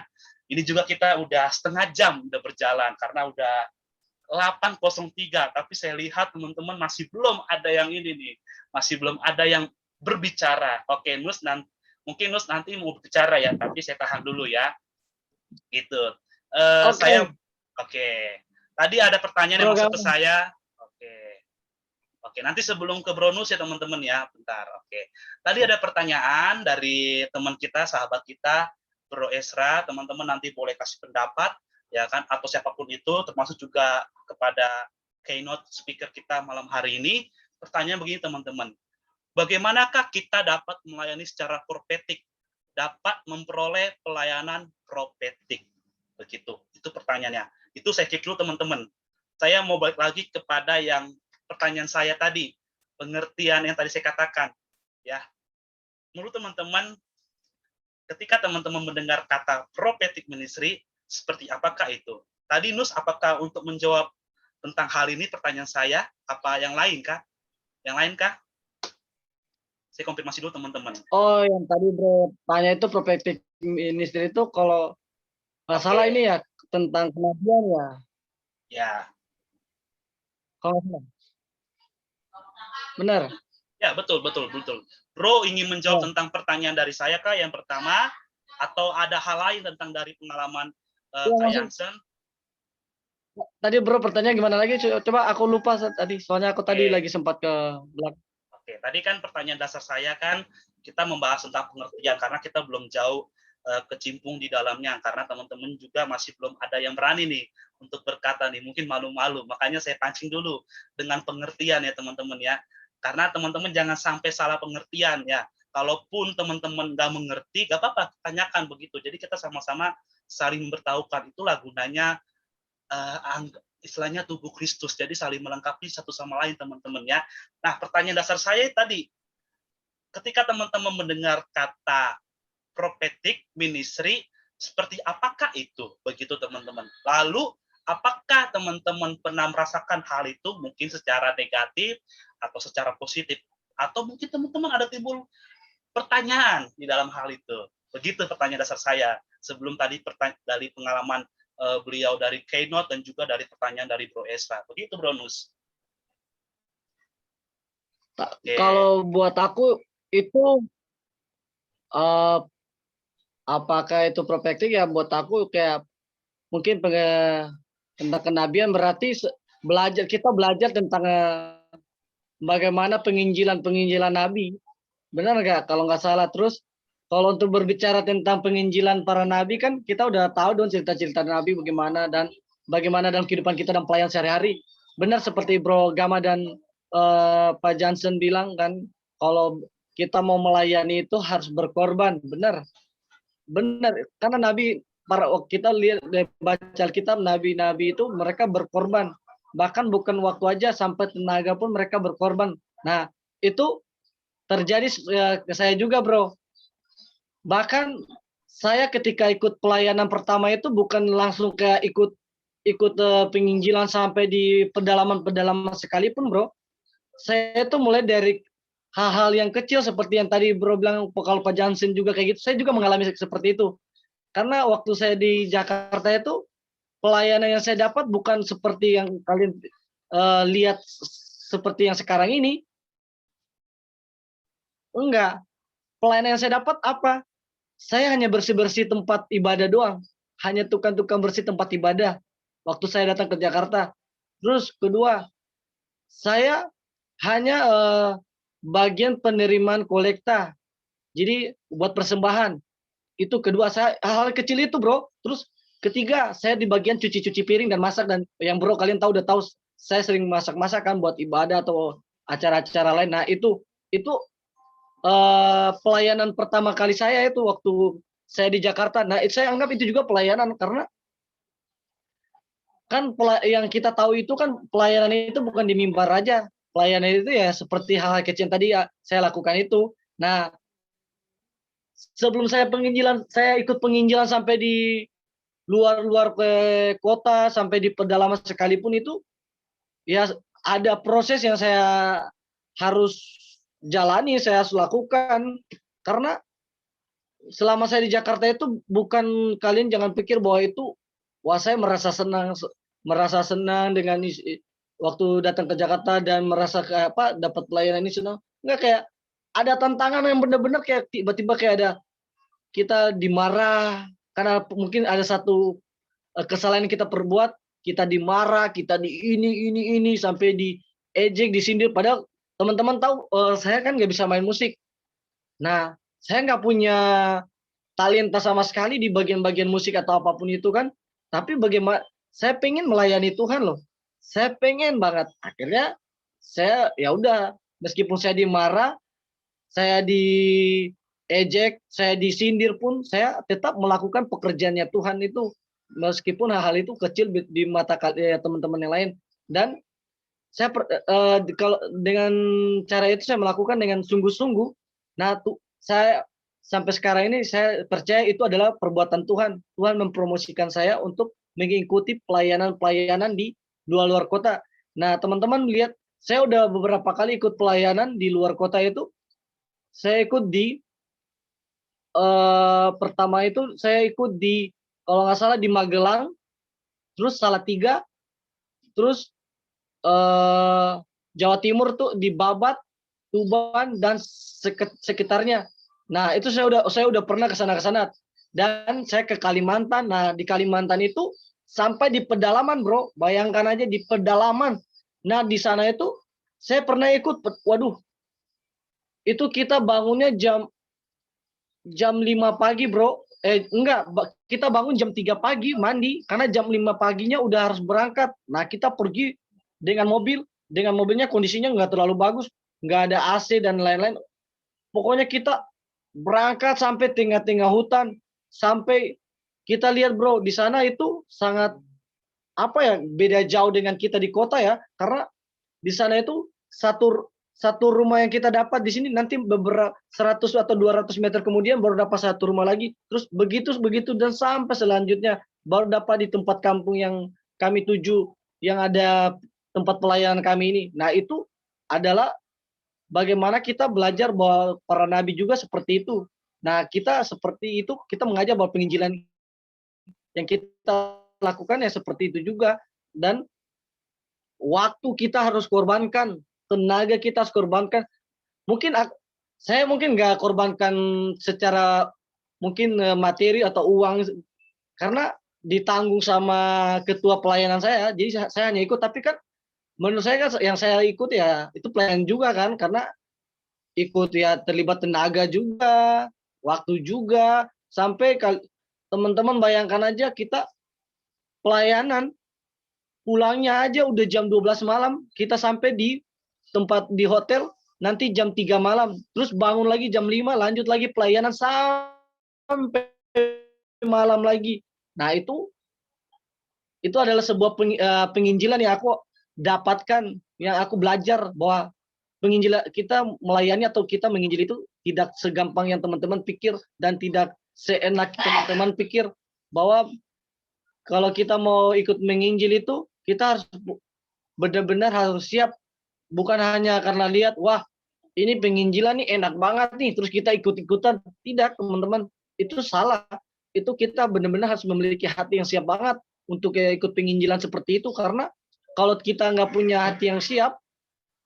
Ini juga kita udah setengah jam udah berjalan, karena udah 8:03, tapi saya lihat teman-teman masih belum ada yang ini nih, masih belum ada yang berbicara. Oke, mungkin Nus nanti mau berbicara ya, tapi saya tahan dulu ya. Gitu. Saya oke. Tadi ada pertanyaan yang masuk ke saya. Oke, nanti sebelum ke Bronus ya teman-teman ya, bentar. Oke. Tadi ada pertanyaan dari teman kita, sahabat kita, Bro Esra. Teman-teman nanti boleh kasih pendapat ya kan, atau siapapun itu, termasuk juga kepada keynote speaker kita malam hari ini. Pertanyaan begini teman-teman, bagaimanakah kita dapat melayani secara profetik, dapat memperoleh pelayanan profetik? Begitu, itu pertanyaannya. Itu saya cek dulu teman-teman. Saya mau balik lagi kepada yang pertanyaan saya tadi, pengertian yang tadi saya katakan. Ya, menurut teman-teman, ketika teman-teman mendengar kata prophetic ministry, seperti apakah itu? Tadi Nus, apakah untuk menjawab tentang hal ini pertanyaan saya, apa yang lain kah? Yang lain kah? Saya konfirmasi dulu teman-teman. Oh, yang tadi Bro tanya itu prophetic ministry itu kalau nggak salah ini ya tentang kenabian ya. Ya. Kalau benar. Ya, betul. Bro ingin menjawab tentang pertanyaan dari saya kah yang pertama, atau ada hal lain tentang dari pengalaman Kak Jansen? Tadi Bro pertanyaan gimana lagi? Coba aku lupa tadi, soalnya aku tadi lagi sempat ke belakang. Oke, tadi kan pertanyaan dasar saya kan kita membahas tentang pengertian karena kita belum jauh kecimpung di dalamnya, karena teman-teman juga masih belum ada yang berani nih untuk berkata nih, mungkin malu-malu, makanya saya pancing dulu dengan pengertian ya teman-teman ya, karena teman-teman jangan sampai salah pengertian ya. Kalaupun teman-teman nggak mengerti, nggak apa-apa, tanyakan begitu. Jadi kita sama-sama saling memberitahukan, itulah gunanya istilahnya tubuh Kristus, jadi saling melengkapi satu sama lain teman-teman ya. Nah, pertanyaan dasar saya tadi, ketika teman-teman mendengar kata prophetic ministry, seperti apakah itu? Begitu teman-teman. Lalu, apakah teman-teman pernah merasakan hal itu mungkin secara negatif atau secara positif? Atau mungkin teman-teman ada timbul pertanyaan di dalam hal itu? Begitu pertanyaan dasar saya. Sebelum tadi dari pengalaman beliau dari keynote dan juga dari pertanyaan dari Bro Esra. Begitu Bro Nus. Kalau buat aku itu apakah itu prophetic ya, buat aku kayak mungkin tentang kenabian berarti kita belajar tentang bagaimana penginjilan nabi. Benar nggak? Kalau nggak salah. Terus kalau untuk berbicara tentang penginjilan para nabi kan kita udah tahu dong cerita-cerita nabi bagaimana dalam kehidupan kita dan pelayan sehari-hari. Benar seperti Bro Gama dan Pak Jansen bilang kan, kalau kita mau melayani itu harus berkorban. Benar. Karena nabi, kita lihat baca Alkitab, nabi-nabi itu mereka berkorban. Bahkan bukan waktu aja, sampai tenaga pun mereka berkorban. Nah, itu terjadi ke saya juga, Bro. Bahkan saya ketika ikut pelayanan pertama itu bukan langsung kayak ikut penginjilan sampai di pedalaman sekalipun, Bro. Saya itu mulai dari hal-hal yang kecil seperti yang tadi Bro bilang, kalau Pak Jansen juga kayak gitu. Saya juga mengalami seperti itu. Karena waktu saya di Jakarta itu pelayanan yang saya dapat bukan seperti yang kalian lihat seperti yang sekarang ini. Enggak. Pelayanan yang saya dapat apa? Saya hanya bersih-bersih tempat ibadah doang. Hanya tukang-tukang bersih tempat ibadah waktu saya datang ke Jakarta. Terus kedua, saya hanya bagian penerimaan kolekta. Jadi buat persembahan. Itu kedua, saya hal kecil itu bro. Terus ketiga, saya di bagian cuci-cuci piring dan masak, dan yang bro kalian udah tahu saya sering masak-masakan buat ibadah atau acara-acara lain. Nah itu pelayanan pertama kali saya itu waktu saya di Jakarta. Nah saya anggap itu juga pelayanan, karena kan yang kita tahu itu kan pelayanan itu bukan di mimbar aja. Pelayanan itu ya seperti hal-hal kecil yang tadi ya saya lakukan itu. Nah sebelum saya ikut penginjilan sampai di luar-luar ke kota, sampai di pedalaman sekalipun, itu ya ada proses yang saya harus jalani, saya harus lakukan. Karena selama saya di Jakarta itu, bukan, kalian jangan pikir bahwa itu wah saya merasa senang dengan waktu datang ke Jakarta dan merasa kayak apa dapat pelayanan ini senang. Enggak, kayak ada tantangan yang benar-benar kayak tiba-tiba kayak ada kita dimarah karena mungkin ada satu kesalahan yang kita perbuat, kita dimarah, kita di ini sampai diejek, disindir. Padahal teman-teman tahu saya kan nggak bisa main musik. Nah, saya nggak punya talenta sama sekali di bagian-bagian musik atau apapun itu kan. Tapi bagaimana saya pengen melayani Tuhan loh. Saya pengen banget. Akhirnya saya ya udah, meskipun saya dimarah, saya diejek, saya disindir pun, saya tetap melakukan pekerjaannya Tuhan itu, meskipun hal-hal itu kecil di mata teman-teman yang lain. Dan saya kalau dengan cara itu saya melakukan dengan sungguh-sungguh. Nah, saya sampai sekarang ini saya percaya itu adalah perbuatan Tuhan. Tuhan mempromosikan saya untuk mengikuti pelayanan-pelayanan di luar kota. Nah, teman-teman lihat, saya udah beberapa kali ikut pelayanan di luar kota itu. Saya ikut di pertama itu saya ikut di, kalau nggak salah, di Magelang, terus Salatiga, terus Jawa Timur tuh di Babat, Tuban dan sekitarnya. Nah itu saya udah pernah ke sana, dan saya ke Kalimantan. Nah di Kalimantan itu sampai di pedalaman bro, bayangkan aja di pedalaman. Nah di sana itu saya pernah ikut, waduh, itu kita bangunnya jam 5 pagi bro. Enggak, kita bangun jam 3 pagi mandi, karena jam 5 paginya udah harus berangkat. Nah kita pergi dengan mobilnya kondisinya nggak terlalu bagus, nggak ada AC dan lain-lain. Pokoknya kita berangkat sampai tengah-tengah hutan, sampai kita lihat bro, di sana itu sangat apa ya, beda jauh dengan kita di kota ya, karena di sana itu satu rumah yang kita dapat di sini, nanti beberapa 100 atau 200 meter kemudian baru dapat satu rumah lagi, terus begitu dan sampai selanjutnya baru dapat di tempat kampung yang kami tuju, yang ada tempat pelayanan kami ini. Nah itu adalah bagaimana kita belajar bahwa para nabi juga seperti itu. Nah kita seperti itu, kita mengajar bahwa penginjilan yang kita lakukan ya seperti itu juga. Dan waktu kita harus korbankan, tenaga kita harus korbankan. Saya mungkin nggak korbankan secara mungkin materi atau uang, karena ditanggung sama ketua pelayanan saya, jadi saya hanya ikut. Tapi kan menurut saya kan yang saya ikut ya itu pelayanan juga kan, karena ikut ya terlibat tenaga juga, waktu juga, sampai teman-teman bayangkan aja, kita pelayanan pulangnya aja udah jam 12 malam, kita sampai di tempat di hotel nanti jam 3 malam, terus bangun lagi jam 5, lanjut lagi pelayanan sampai malam lagi. Nah itu adalah sebuah penginjilan yang aku dapatkan, yang aku belajar bahwa penginjilan kita melayani atau kita menginjil itu tidak segampang yang teman-teman pikir, dan tidak seenak teman-teman pikir, bahwa kalau kita mau ikut menginjil itu kita harus benar-benar harus siap, bukan hanya karena lihat wah ini penginjilan nih enak banget nih terus kita ikut-ikutan. Tidak teman-teman, itu salah. Itu kita benar-benar harus memiliki hati yang siap banget untuk ikut penginjilan seperti itu, karena kalau kita nggak punya hati yang siap,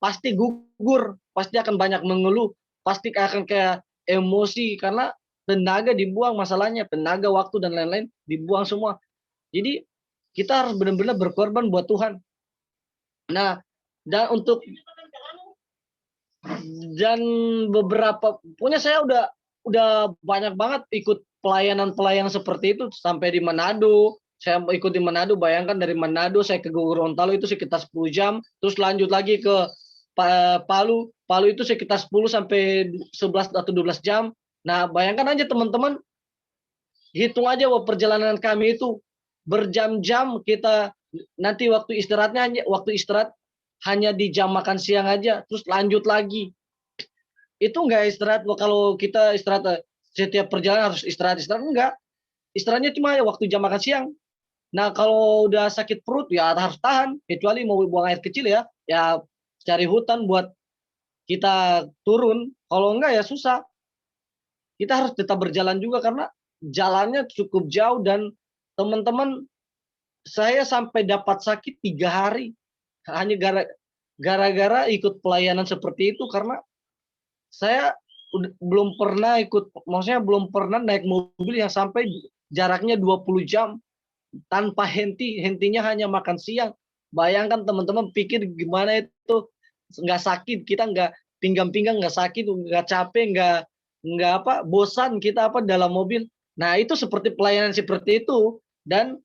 pasti gugur, pasti akan banyak mengeluh, pasti akan kayak emosi, karena tenaga dibuang, masalahnya tenaga, waktu dan lain-lain dibuang semua. Jadi kita harus benar-benar berkorban buat Tuhan. Nah, dan untuk Dan beberapa punya saya udah banyak banget ikut pelayanan seperti itu sampai di Manado. Saya ikut di Manado, bayangkan dari Manado saya ke Gorontalo itu sekitar 10 jam, terus lanjut lagi ke Palu. Palu itu sekitar 10 sampai 11 atau 12 jam. Nah, bayangkan aja teman-teman, hitung aja bahwa perjalanan kami itu berjam-jam, kita nanti waktu istirahat hanya di jam makan siang aja, terus lanjut lagi. Itu enggak istirahat. Kalau kita istirahat setiap perjalanan harus istirahat enggak. Istirahatnya cuma waktu jam makan siang. Nah, kalau udah sakit perut ya harus tahan, kecuali mau buang air kecil ya cari hutan buat kita turun. Kalau enggak ya susah. Kita harus tetap berjalan juga karena jalannya cukup jauh. Dan teman-teman, saya sampai dapat sakit 3 hari hanya gara-gara ikut pelayanan seperti itu, karena saya belum pernah maksudnya belum pernah naik mobil yang sampai jaraknya 20 jam tanpa hentinya hanya makan siang. Bayangkan teman-teman, pikir gimana itu, nggak sakit, kita nggak pinggang-pinggang, nggak sakit, nggak capek, nggak bosan kita dalam mobil. Nah, itu seperti pelayanan seperti itu. Dan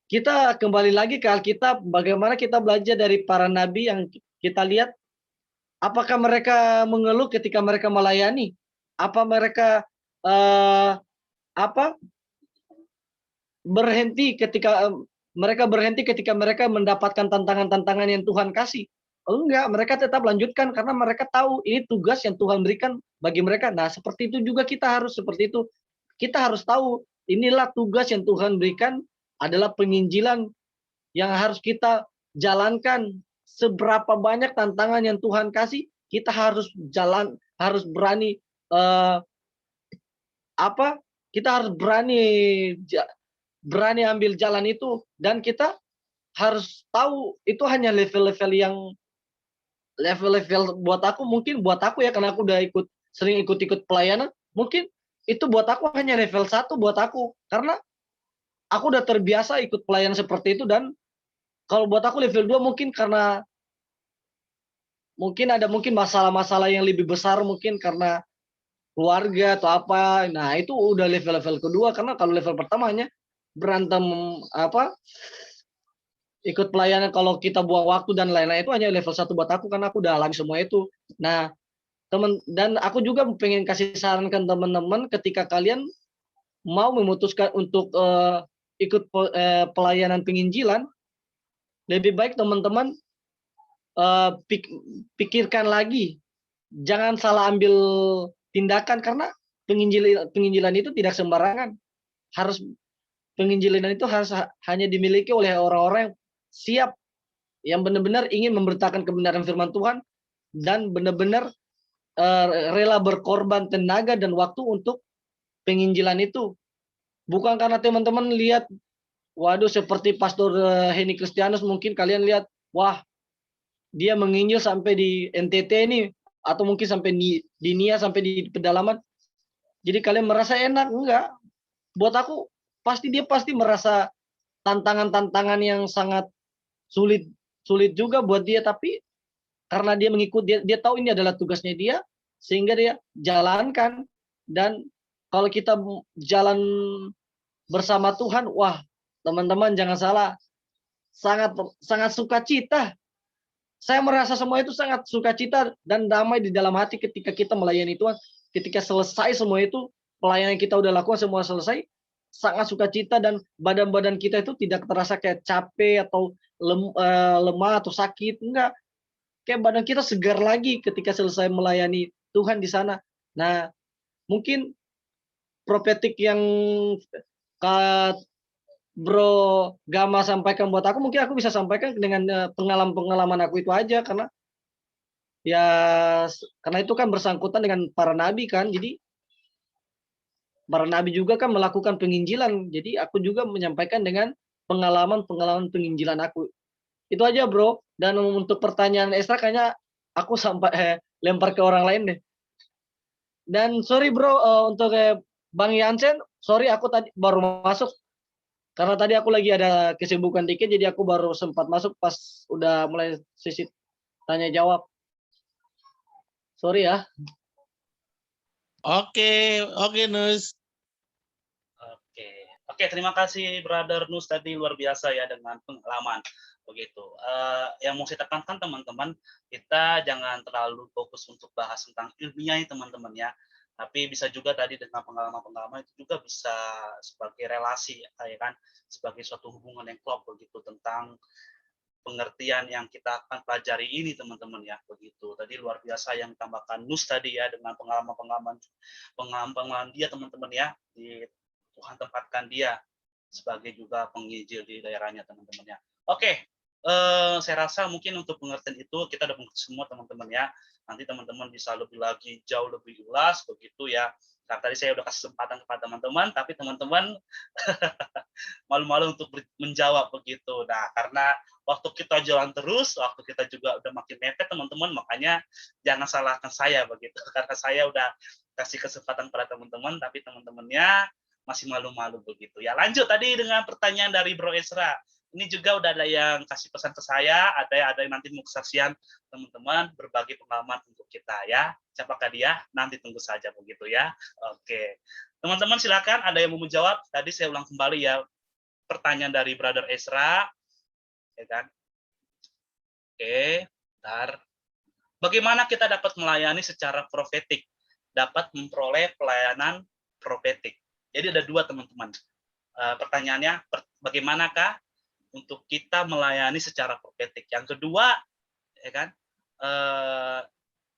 kita kembali lagi ke Alkitab, bagaimana kita belajar dari para nabi yang kita lihat, apakah mereka mengeluh ketika mereka melayani? Apa mereka berhenti ketika mereka mendapatkan tantangan-tantangan yang Tuhan kasih? Enggak, mereka tetap lanjutkan karena mereka tahu ini tugas yang Tuhan berikan bagi mereka. Nah, seperti itu juga kita harus seperti itu. Kita harus tahu inilah tugas yang Tuhan berikan, adalah penginjilan yang harus kita jalankan. Seberapa banyak tantangan yang Tuhan kasih, kita harus harus berani kita harus berani ambil jalan itu. Dan kita harus tahu itu hanya level-level buat aku, mungkin buat aku ya, karena aku udah sering ikut pelayanan, mungkin itu buat aku hanya level 1 buat aku, karena aku udah terbiasa ikut pelayanan seperti itu. Dan kalau buat aku level 2 mungkin karena ada masalah-masalah yang lebih besar, mungkin karena keluarga atau apa. Nah, itu udah level kedua, karena kalau level pertama hanya berantem ikut pelayanan, kalau kita buang waktu dan lain-lain, itu hanya level 1 buat aku karena aku udah alami semua itu. Nah, dan aku juga pengen kasih saran ke teman-teman, ketika kalian mau memutuskan untuk ikut pelayanan penginjilan, lebih baik teman-teman pikirkan lagi, jangan salah ambil tindakan, karena penginjilan itu tidak sembarangan. Penginjilan itu harus hanya dimiliki oleh orang-orang yang siap, yang benar-benar ingin memberitakan kebenaran firman Tuhan, dan benar-benar rela berkorban tenaga dan waktu untuk penginjilan itu. Bukan karena teman-teman lihat, waduh seperti Pastor Henny Kristianus, mungkin kalian lihat, wah dia menginjil sampai di NTT ini, atau mungkin sampai di Nia, sampai di pedalaman, jadi kalian merasa enak. Enggak. Buat aku dia pasti merasa tantangan-tantangan yang sangat sulit juga buat dia, tapi karena dia mengikuti, dia tahu ini adalah tugasnya dia, sehingga dia jalankan. Dan kalau kita jalan bersama Tuhan, wah teman-teman jangan salah, sangat sukacita. Saya merasa semua itu sangat sukacita dan damai di dalam hati ketika kita melayani Tuhan. Ketika selesai semua itu, pelayanan kita udah lakukan semua selesai, sangat sukacita, dan badan-badan kita itu tidak terasa kayak capek atau lemah atau sakit. Enggak, kayak badan kita segar lagi ketika selesai melayani Tuhan di sana. Nah, mungkin prophetic yang Bro Gama sampaikan buat aku, mungkin aku bisa sampaikan dengan pengalaman aku itu aja, karena itu kan bersangkutan dengan para nabi kan. Jadi para nabi juga kan melakukan penginjilan, jadi aku juga menyampaikan dengan pengalaman penginjilan aku. Itu aja bro. Dan untuk pertanyaan Esra, kayaknya aku sampai lempar ke orang lain deh. Dan sorry bro, untuk Bang Yansen, sorry aku tadi baru masuk. Karena tadi aku lagi ada kesibukan dikit, jadi aku baru sempat masuk pas udah mulai sesi tanya jawab. Sorry ya. Oke, oke Nus. Oke. Oke, terima kasih Brother Nus tadi luar biasa ya dengan pengalaman begitu. Yang mau saya tekankan teman-teman, kita jangan terlalu fokus untuk bahas tentang ilmiah ya teman-teman ya. Tapi bisa juga tadi dengan pengalaman-pengalaman itu juga bisa sebagai relasi ya kan, sebagai suatu hubungan yang klop begitu tentang pengertian yang kita akan pelajari ini teman-teman ya begitu. Tadi luar biasa yang tambahkan Nus tadi ya dengan pengalaman dia teman-teman ya di Tuhan tempatkan dia sebagai juga penginjil di daerahnya teman-teman ya. Oke, saya rasa mungkin untuk pengertian itu kita udah mengerti semua teman-teman ya. Nanti teman-teman bisa lebih lagi jauh lebih jelas begitu ya. Karena tadi saya udah kasih kesempatan kepada teman-teman, tapi teman-teman malu-malu untuk menjawab begitu. Nah, karena waktu kita jalan terus, waktu kita juga udah makin mepet teman-teman, makanya jangan salahkan saya begitu. Karena saya udah kasih kesempatan pada teman-teman, tapi teman-temannya masih malu-malu begitu. Ya lanjut tadi dengan pertanyaan dari Bro Ezra. Ini juga udah ada yang kasih pesan ke saya, ada yang nanti mau kesaksian teman-teman berbagi pengalaman untuk kita ya. Siapakah dia? Nanti tunggu saja begitu ya. Oke. Teman-teman silakan ada yang mau menjawab. Tadi saya ulang kembali ya pertanyaan dari Brother Ezra. Ya kan? Oke, bentar. Bagaimana kita dapat melayani secara profetik? Dapat memperoleh pelayanan profetik. Jadi ada dua teman-teman. Pertanyaannya, bagaimanakah untuk kita melayani secara profetik? Yang kedua, ya kan,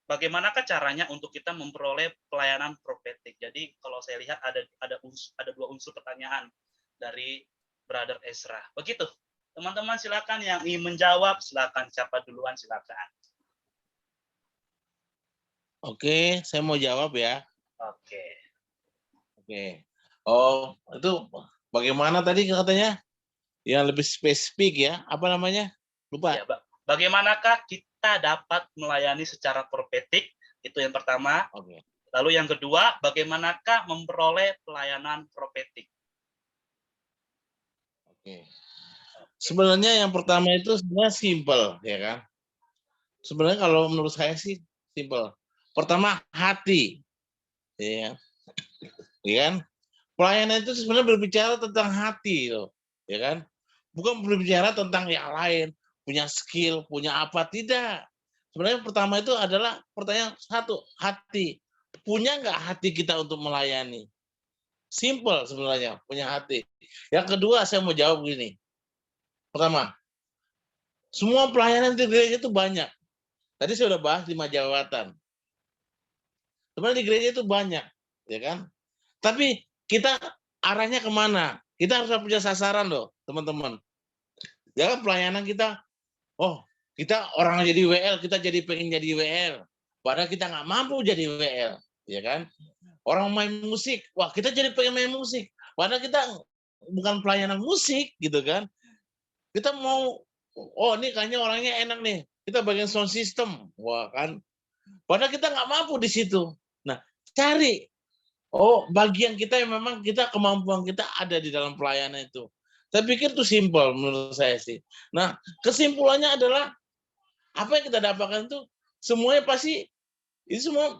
bagaimanakah caranya untuk kita memperoleh pelayanan profetik? Jadi kalau saya lihat ada dua unsur pertanyaan dari Brother Ezra. Begitu. Teman-teman silakan yang ingin menjawab, silakan siapa duluan silakan. Oke, saya mau jawab ya. Oke. Oke. Oh, itu bagaimana tadi katanya? Yang lebih spesifik ya, apa namanya? Lupa. Ya, bagaimanakah kita dapat melayani secara profetik? Itu yang pertama. Oke. Lalu yang kedua, bagaimanakah memperoleh pelayanan profetik? Oke. Sebenarnya yang pertama itu sebenarnya simpel, ya kan? Sebenarnya kalau menurut saya sih simpel. Pertama hati, ya, ya kan? Pelayanan itu sebenarnya berbicara tentang hati, loh, ya kan? Bukan berbicara tentang yang lain, punya skill, punya apa, tidak. Sebenarnya pertama itu adalah pertanyaan satu, hati. Punya nggak hati kita untuk melayani? Simple sebenarnya, punya hati. Yang kedua saya mau jawab begini. Pertama, semua pelayanan di gereja itu banyak. Tadi saya sudah bahas 5 jabatan. Sebenarnya di gereja itu banyak, ya kan? Tapi kita arahnya kemana? Kita harus punya sasaran loh, teman-teman. Ya kan pelayanan kita, oh kita orang jadi WL, kita jadi pengen jadi WL. Padahal kita nggak mampu jadi WL, ya kan? Orang main musik, wah kita jadi pengen main musik. Padahal kita bukan pelayanan musik, gitu kan? Kita mau, oh ini kayaknya orangnya enak nih, kita bagian sound system, wah kan? Padahal kita nggak mampu di situ. Nah, cari, oh bagian kita yang memang kita kemampuan kita ada di dalam pelayanan itu. Saya pikir itu simpel menurut saya sih. Nah, kesimpulannya adalah apa yang kita dapatkan itu semuanya pasti itu semua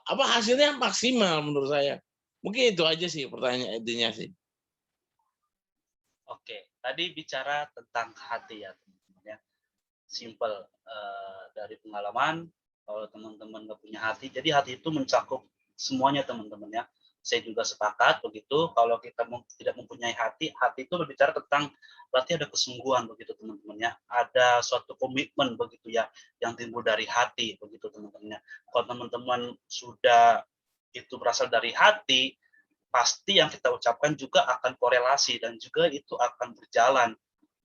apa hasilnya maksimal menurut saya. Mungkin itu aja sih pertanyaan intinya sih. Oke, tadi bicara tentang hati ya teman-teman ya. Simple dari pengalaman, kalau teman-teman nggak punya hati, jadi hati itu mencakup semuanya teman-teman ya. Saya juga sepakat begitu, kalau kita tidak mempunyai hati, hati itu berbicara tentang berarti ada kesungguhan begitu teman-teman ya. Ada suatu komitmen begitu ya, yang timbul dari hati begitu teman-teman ya. Kalau teman-teman sudah itu berasal dari hati, pasti yang kita ucapkan juga akan korelasi dan juga itu akan berjalan.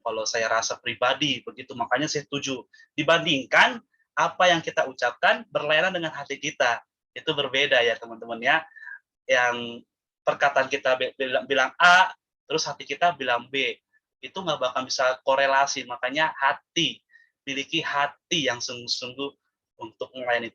Kalau saya rasa pribadi begitu, makanya saya setuju. Dibandingkan apa yang kita ucapkan berlainan dengan hati kita, itu berbeda ya teman-teman ya. Yang perkataan kita bilang A, terus hati kita bilang B, itu nggak bakal bisa korelasi. Makanya hati, miliki hati yang sungguh-sungguh untuk melayani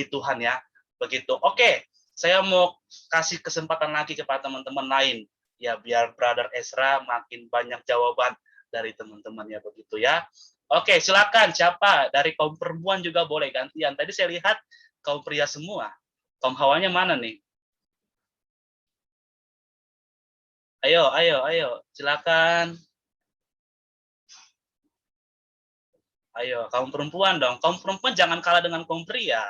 Tuhan ya. Begitu. Oke, saya mau kasih kesempatan lagi kepada teman-teman lain ya biar Brother Ezra makin banyak jawaban dari teman-teman ya begitu ya. Oke, silakan siapa dari kaum perempuan juga boleh gantian. Tadi saya lihat kaum pria semua. Kaum hawanya mana nih? Ayo, ayo, ayo, silakan. Ayo, kaum perempuan dong. Kaum perempuan jangan kalah dengan kaum pria.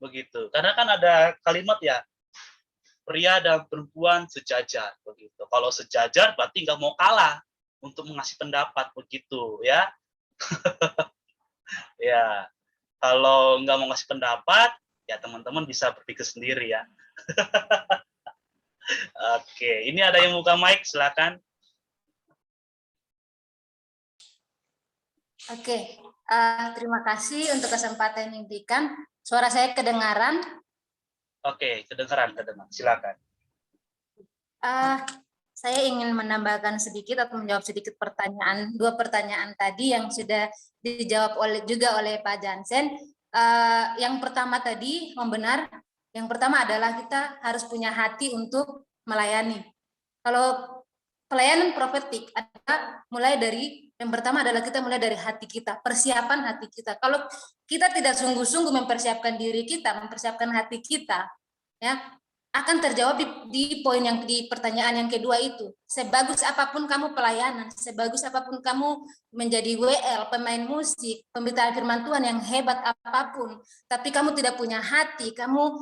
Begitu. Karena kan ada kalimat ya, pria dan perempuan sejajar. Begitu. Kalau sejajar berarti nggak mau kalah untuk mengasih pendapat. Begitu ya. Ya, kalau nggak mau ngasih pendapat, ya teman-teman bisa berpikir sendiri ya. Oke, ini ada yang buka mic, silakan. Oke, terima kasih untuk kesempatan yang diberikan. Suara saya kedengaran. Oke, kedengaran, silakan. Saya ingin menambahkan sedikit atau menjawab sedikit dua pertanyaan tadi yang sudah dijawab juga oleh Pak Jansen. Yang pertama tadi membenar. Yang pertama adalah kita harus punya hati untuk melayani. Kalau pelayanan profetik adalah mulai dari yang pertama adalah kita mulai dari hati kita, persiapan hati kita. Kalau kita tidak sungguh-sungguh mempersiapkan diri kita, mempersiapkan hati kita, ya akan terjawab di poin yang di pertanyaan yang kedua itu. Sebagus apapun kamu pelayanan, sebagus apapun kamu menjadi WL, pemain musik, pemberita firman Tuhan yang hebat apapun, tapi kamu tidak punya hati, kamu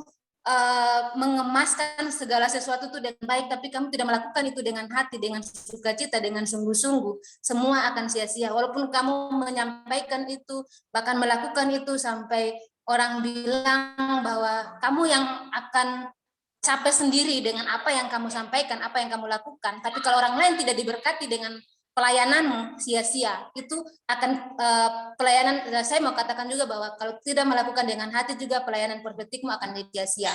mengemaskan segala sesuatu itu dengan baik, tapi kamu tidak melakukan itu dengan hati, dengan sukacita, dengan sungguh-sungguh, semua akan sia-sia. Walaupun kamu menyampaikan itu, bahkan melakukan itu sampai orang bilang bahwa kamu yang akan capek sendiri dengan apa yang kamu sampaikan, apa yang kamu lakukan. Tapi kalau orang lain tidak diberkati dengan pelayananmu, sia-sia. Itu akan pelayanan, saya mau katakan juga bahwa kalau tidak melakukan dengan hati juga pelayanan profetikmu akan sia-sia.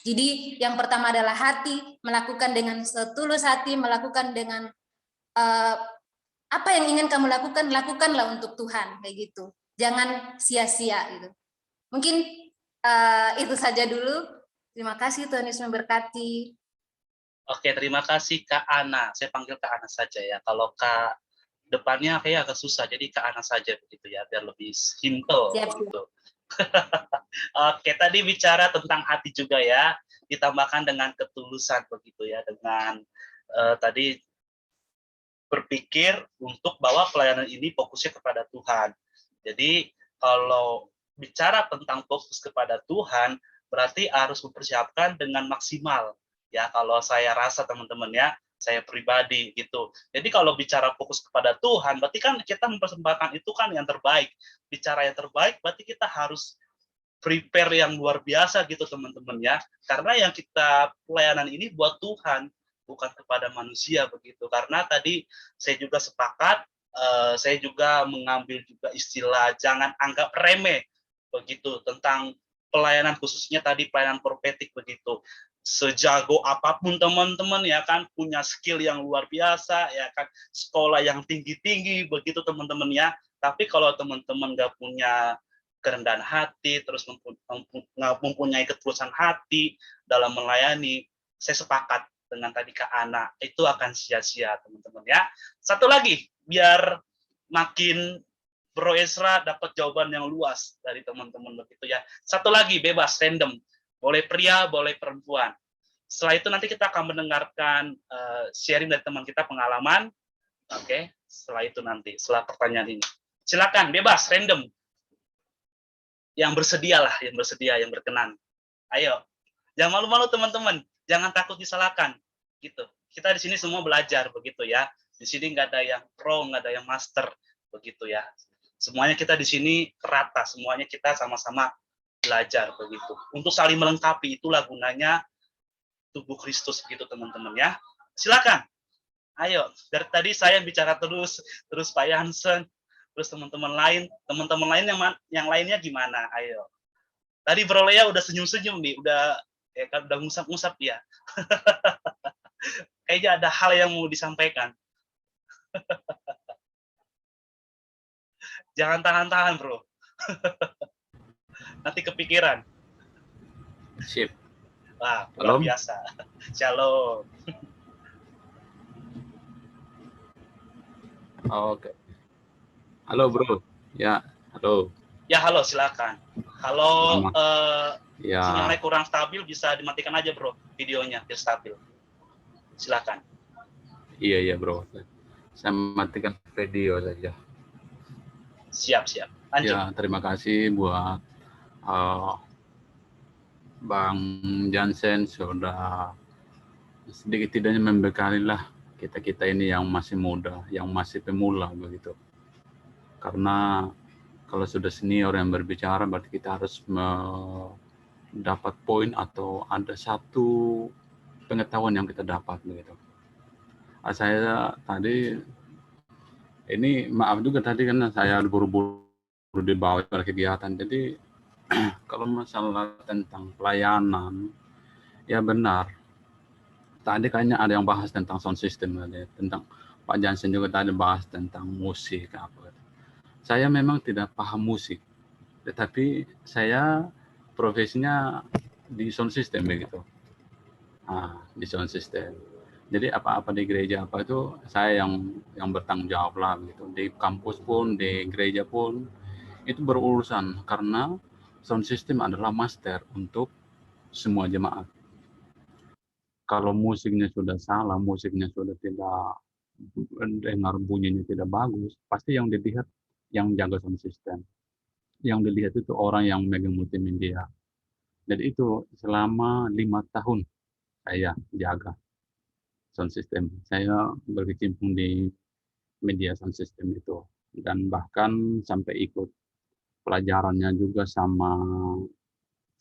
Jadi yang pertama adalah hati, melakukan dengan setulus hati, melakukan dengan apa yang ingin kamu lakukan, lakukanlah untuk Tuhan, kayak gitu. Jangan sia-sia gitu. Mungkin itu saja dulu. Terima kasih, Tuhan Yesus memberkati. Oke, terima kasih Kak Ana. Saya panggil Kak Ana saja ya. Kalau Kak depannya kayak agak susah, jadi Kak Ana saja begitu ya, biar lebih simple begitu. Oke, tadi bicara tentang hati juga ya, ditambahkan dengan ketulusan begitu ya, dengan tadi berpikir untuk bahwa pelayanan ini fokusnya kepada Tuhan. Jadi kalau bicara tentang fokus kepada Tuhan, berarti harus mempersiapkan dengan maksimal. Ya, kalau saya rasa teman-teman ya, saya pribadi gitu. Jadi kalau bicara fokus kepada Tuhan, berarti kan kita mempersembahkan itu kan yang terbaik. Bicara yang terbaik, berarti kita harus prepare yang luar biasa gitu teman-teman ya. Karena yang kita pelayanan ini buat Tuhan, bukan kepada manusia begitu. Karena tadi saya juga sepakat, saya juga mengambil juga istilah jangan anggap remeh begitu tentang pelayanan, khususnya tadi pelayanan profetik begitu. Sejago apapun teman-teman ya kan, punya skill yang luar biasa ya kan, sekolah yang tinggi-tinggi begitu teman-teman ya, tapi kalau teman-teman nggak punya kerendahan hati, terus mempunyai ketulusan hati dalam melayani, saya sepakat dengan tadi Kak Ana, itu akan sia-sia teman-teman ya. Satu lagi, biar makin Bro Ezra dapat jawaban yang luas dari teman-teman begitu ya. Satu lagi, bebas, random. Boleh pria, boleh perempuan. Setelah itu nanti kita akan mendengarkan sharing dari teman kita pengalaman. Oke, setelah itu nanti, setelah pertanyaan ini. Silakan, bebas, random. Yang bersedia lah, yang bersedia, yang berkenan. Ayo, jangan malu-malu teman-teman. Jangan takut disalahkan. Gitu. Kita di sini semua belajar begitu ya. Di sini nggak ada yang pro, nggak ada yang master begitu ya. Semuanya kita di sini rata, semuanya kita sama-sama belajar begitu. Untuk saling melengkapi, itulah gunanya tubuh Kristus begitu teman-teman ya. Silakan. Ayo, dari tadi saya bicara terus Pak Jansen, terus teman-teman lain yang lainnya gimana? Ayo. Tadi Bro Lea udah senyum-senyum nih, udah ngusap-ngusap ya. Kayaknya ada hal yang mau disampaikan. Jangan tahan-tahan, Bro. Nanti kepikiran. Sip. Wah, luar biasa. Shalom. Oke. Halo, Bro. Ya, halo. Ya, halo, silakan. Kalau Ya, sinyalnya kurang stabil, bisa dimatikan aja, bro, videonya, biar stabil. Silakan. iya bro. Saya matikan video saja. Siap. Lanjut. Ya, terima kasih buat Bang Jansen sudah sedikit tidaknya membekali lah kita ini yang masih muda, yang masih pemula begitu. Karena kalau sudah senior yang berbicara, berarti kita harus mendapat poin atau ada satu pengetahuan yang kita dapat begitu. Saya tadi ini maaf juga tadi karena saya buru-buru dibawa pada kegiatan. Jadi kalau masalah tentang pelayanan, ya benar. Tadi kayaknya ada yang bahas tentang sound system tadi, tentang Pak Jansen juga tadi bahas tentang musik apa. Saya memang tidak paham musik, tetapi saya profesinya di sound system begitu. Di sound system. Jadi apa-apa di gereja apa itu saya yang bertanggung jawab lah gitu. Di kampus pun, di gereja pun itu berurusan karena sound system adalah master untuk semua jemaat. Kalau musiknya sudah salah, musiknya sudah tidak dengar bunyinya tidak bagus, pasti yang dilihat yang jaga sound system. Yang dilihat itu orang yang megang multimedia. Jadi itu selama 5 tahun saya jaga sound system. Saya berkecimpung di media sound system itu. Dan bahkan sampai ikut pelajarannya juga sama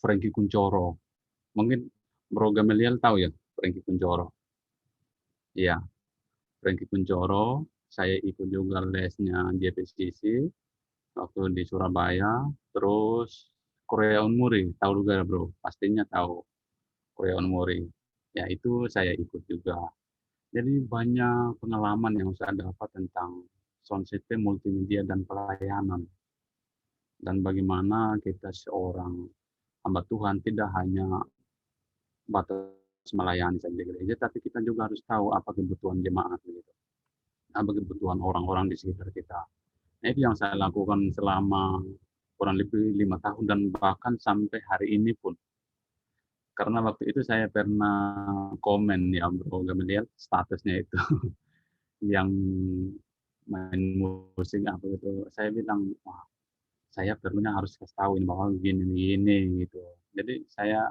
Frankie Kuncoro. Mungkin Bro Gamaliel tahu ya Frankie Kuncoro? Iya, Frankie Kuncoro. Saya ikut juga lesnya JPCC waktu di Surabaya. Terus Korea Unmuri, tahu juga Bro? Pastinya tahu Korea Unmuri. Ya itu saya ikut juga. Jadi banyak pengalaman yang saya dapat tentang sound system, multimedia, dan pelayanan. Dan bagaimana kita seorang hamba Tuhan tidak hanya batas melayani saja di gereja, tapi kita juga harus tahu apa kebutuhan jemaat, gitu. Apa kebutuhan orang-orang di sekitar kita. Nah, itu yang saya lakukan selama kurang lebih 5 tahun dan bahkan sampai hari ini pun. Karena waktu itu saya pernah komen ya Bro Gamaliel, statusnya itu yang main musik apa gitu. Saya bilang, wah saya perlunya harus kasih tahu bahwa gini gitu. Jadi saya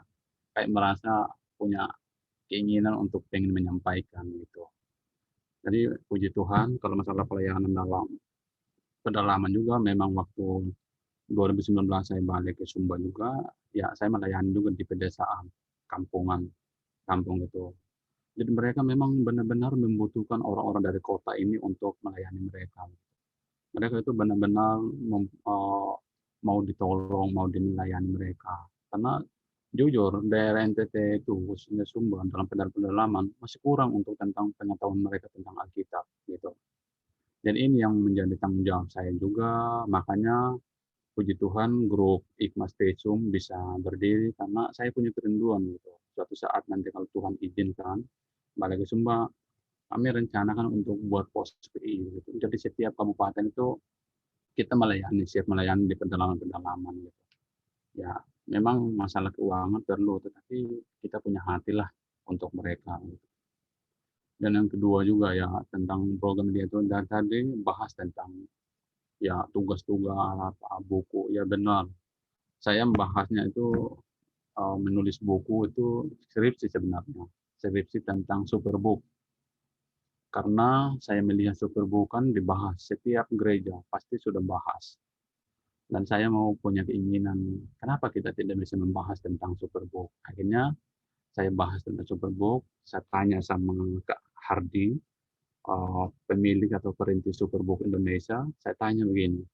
kayak merasa punya keinginan untuk pengen menyampaikan gitu. Jadi puji Tuhan kalau masalah pelayanan dalam pedalaman juga memang waktu 2019 saya balik ke Sumba juga, ya saya melayani juga di pedesaan, kampungan, kampung itu. Jadi mereka memang benar-benar membutuhkan orang-orang dari kota ini untuk melayani mereka. Mereka itu benar-benar mau ditolong, mau dilayani mereka. Karena jujur daerah NTT itu khususnya Sumba dalam pedalaman masih kurang untuk tentang pengetahuan mereka tentang Alkitab gitu. Dan ini yang menjadi tanggung jawab saya juga, makanya puji Tuhan grup Ikmas Tesum bisa berdiri karena saya punya kerinduan gitu. Suatu saat nanti kalau Tuhan izinkan balik ke Sumba, kami rencanakan untuk buat pos PI gitu. Jadi setiap kabupaten itu kita melayani, siap melayani di pedalaman-pedalaman gitu. Ya, memang masalah keuangan perlu, tetapi kita punya hati lah untuk mereka. Gitu. Dan yang kedua juga ya tentang program dia itu dan tadi bahas tentang ya tugas-tugas buku ya benar. Saya membahasnya itu menulis buku itu skripsi sebenarnya, skripsi tentang Superbook. Karena saya melihat Superbook kan dibahas setiap gereja pasti sudah bahas. Dan saya mau punya keinginan, kenapa kita tidak bisa membahas tentang Superbook? Akhirnya saya bahas tentang Superbook, saya tanya sama Kak Hardi, pemilik atau perintis Superbook Indonesia, saya tanya begini,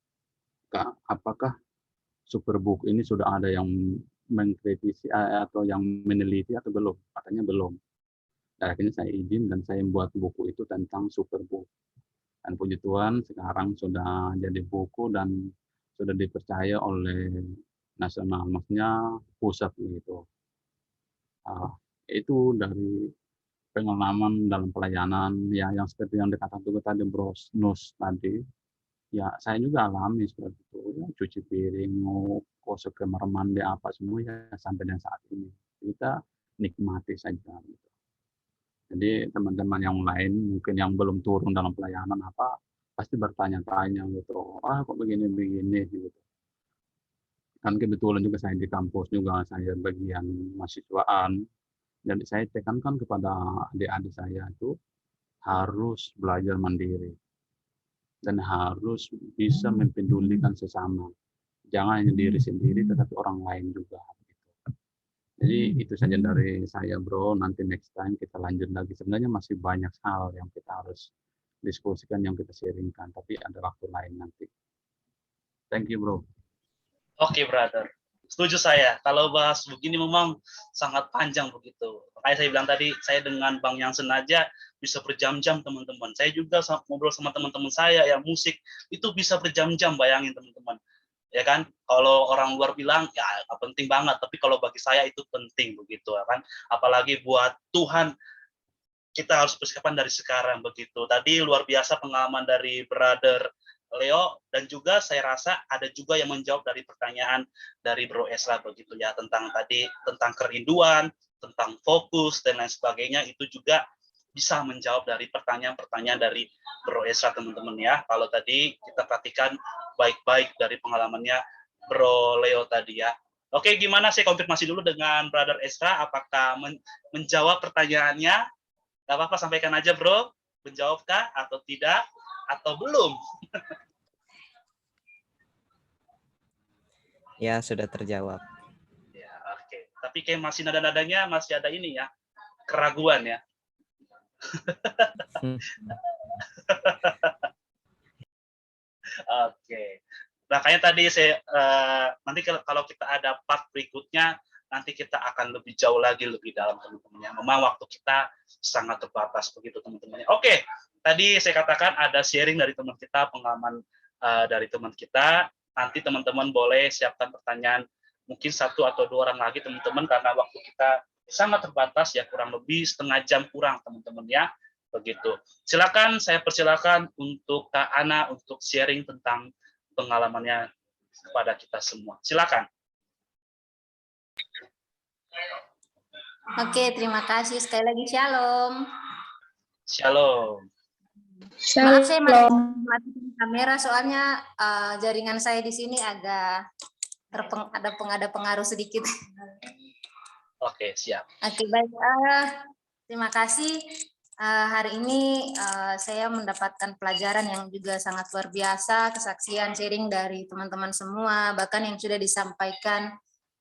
Kak, apakah Superbook ini sudah ada yang mengkritisi atau yang meneliti atau belum? Katanya belum. Dan akhirnya saya izin dan saya membuat buku itu tentang Superbook. Dan puji Tuhan sekarang sudah jadi buku dan sudah dipercaya oleh nasional, maksudnya pusat gitu. Itu dari pengalaman dalam pelayanan ya yang seperti yang dikatakan juga tadi Bro Nus tadi. ya saya juga alami seperti itu, ya, cuci piring, mau gosok kamar mandi apa semua ya sampai dengan saat ini kita nikmati saja. Gitu. Jadi teman-teman yang lain mungkin yang belum turun dalam pelayanan apa pasti bertanya-tanya gitu, kok begini-begini gitu. Kan kebetulan juga saya di kampus juga, saya bagian mahasiswaan, dan saya tekankan kepada adik-adik saya itu harus belajar mandiri dan harus bisa mempedulikan sesama. Jangan hanya diri sendiri, tetapi orang lain juga. Jadi itu saja dari saya, bro. Nanti next time kita lanjut lagi. Sebenarnya masih banyak hal yang kita harus diskusikan, yang kita sharingkan, tapi ada waktu lain nanti. Thank you, bro. Oke, brother. Setuju saya. Kalau bahas begini memang sangat panjang begitu. Makanya saya bilang tadi, saya dengan Bang Jansen aja bisa berjam-jam, teman-teman. Saya juga ngobrol sama teman-teman saya yang musik, itu bisa berjam-jam, bayangin teman-teman. Ya kan, kalau orang luar bilang, ya penting banget. Tapi kalau bagi saya itu penting begitu, ya kan. Apalagi buat Tuhan, kita harus persiapan dari sekarang begitu. Tadi luar biasa pengalaman dari brother Leo, dan juga saya rasa ada juga yang menjawab dari pertanyaan dari Bro Esra begitu ya, tentang tadi tentang kerinduan, tentang fokus dan lain sebagainya, itu juga bisa menjawab dari pertanyaan-pertanyaan dari Bro Esra, teman-teman ya. Kalau tadi kita perhatikan baik-baik dari pengalamannya Bro Leo tadi ya. Oke, gimana, saya konfirmasi dulu dengan Brother Esra, apakah menjawab pertanyaannya? Gak apa-apa, sampaikan aja bro, menjawabkah atau tidak, atau belum? Ya, sudah terjawab. Ya, oke. Tapi kayak masih nada-nadanya masih ada ini ya, keraguan ya. Oke. Makanya tadi saya nanti kalau kita ada part berikutnya, nanti kita akan lebih jauh lagi, lebih dalam, teman-teman. Memang waktu kita sangat terbatas begitu, teman-teman. Oke, tadi saya katakan ada sharing dari teman kita, pengalaman dari teman kita. Nanti teman-teman boleh siapkan pertanyaan, mungkin 1 atau 2 orang lagi, teman-teman, karena waktu kita sangat terbatas ya, kurang lebih setengah jam kurang, teman-teman ya. Begitu. Silakan, saya persilakan untuk Kak Ana untuk sharing tentang pengalamannya kepada kita semua. Silakan. Oke, terima kasih sekali lagi. Shalom. Shalom. Maaf, saya matikan kamera soalnya jaringan saya di sini agak ada pengaruh sedikit. Oke, siap. Oke, baik. Terima kasih. Hari ini saya mendapatkan pelajaran yang juga sangat luar biasa, kesaksian sharing dari teman-teman semua, bahkan yang sudah disampaikan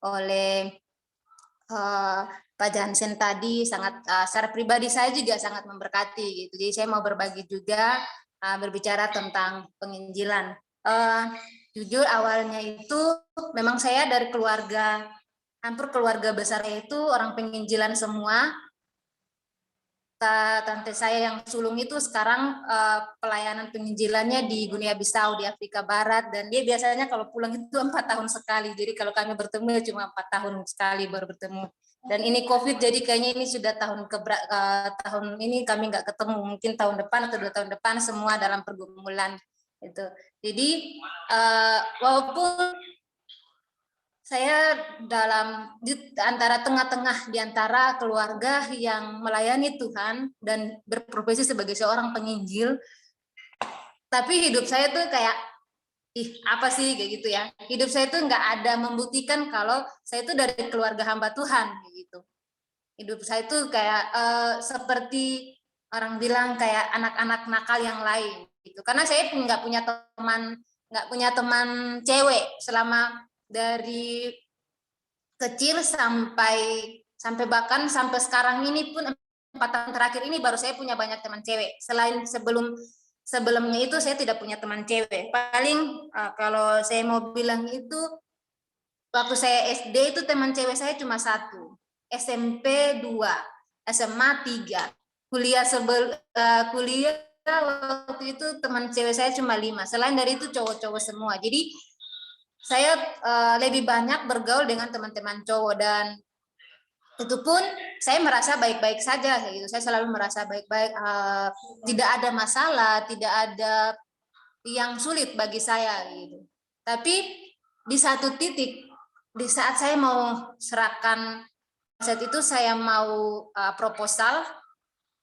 oleh Pak Jansen tadi sangat secara pribadi saya juga sangat memberkati gitu. Jadi saya mau berbagi juga berbicara tentang penginjilan. Jujur awalnya itu memang saya dari keluarga, hampir keluarga besar itu orang penginjilan semua. Tante saya yang sulung itu sekarang pelayanan penginjilannya di Guinea Bissau di Afrika Barat, dan dia biasanya kalau pulang itu 4 tahun sekali. Jadi kalau kami bertemu cuma 4 tahun sekali baru bertemu. Dan ini COVID, jadi kayaknya ini sudah tahun ini kami nggak ketemu, mungkin tahun depan atau 2 tahun depan semua dalam pergumulan itu. Jadi walaupun saya antara tengah-tengah di antara keluarga yang melayani Tuhan dan berprofesi sebagai seorang penginjil, tapi hidup saya tuh kayak apa sih kayak gitu ya. Hidup saya tuh nggak ada membuktikan kalau saya itu dari keluarga hamba Tuhan kayak gitu. Hidup saya tuh kayak seperti orang bilang kayak anak-anak nakal yang lain gitu. Karena saya nggak punya teman cewek selama dari kecil sampai bahkan sampai sekarang ini pun 4 tahun terakhir ini baru saya punya banyak teman cewek. Selain sebelumnya itu saya tidak punya teman cewek. Paling kalau saya mau bilang itu waktu saya SD itu teman cewek saya cuma 1, SMP 2, SMA 3, kuliah waktu itu teman cewek saya cuma 5. Selain dari itu cowok-cowok semua. Jadi saya lebih banyak bergaul dengan teman-teman cowok, dan itu pun saya merasa baik-baik saja gitu. Saya selalu merasa baik-baik, tidak ada masalah, tidak yang sulit bagi saya gitu. Tapi di satu titik, di saat saya mau serahkan, saat itu saya mau proposal.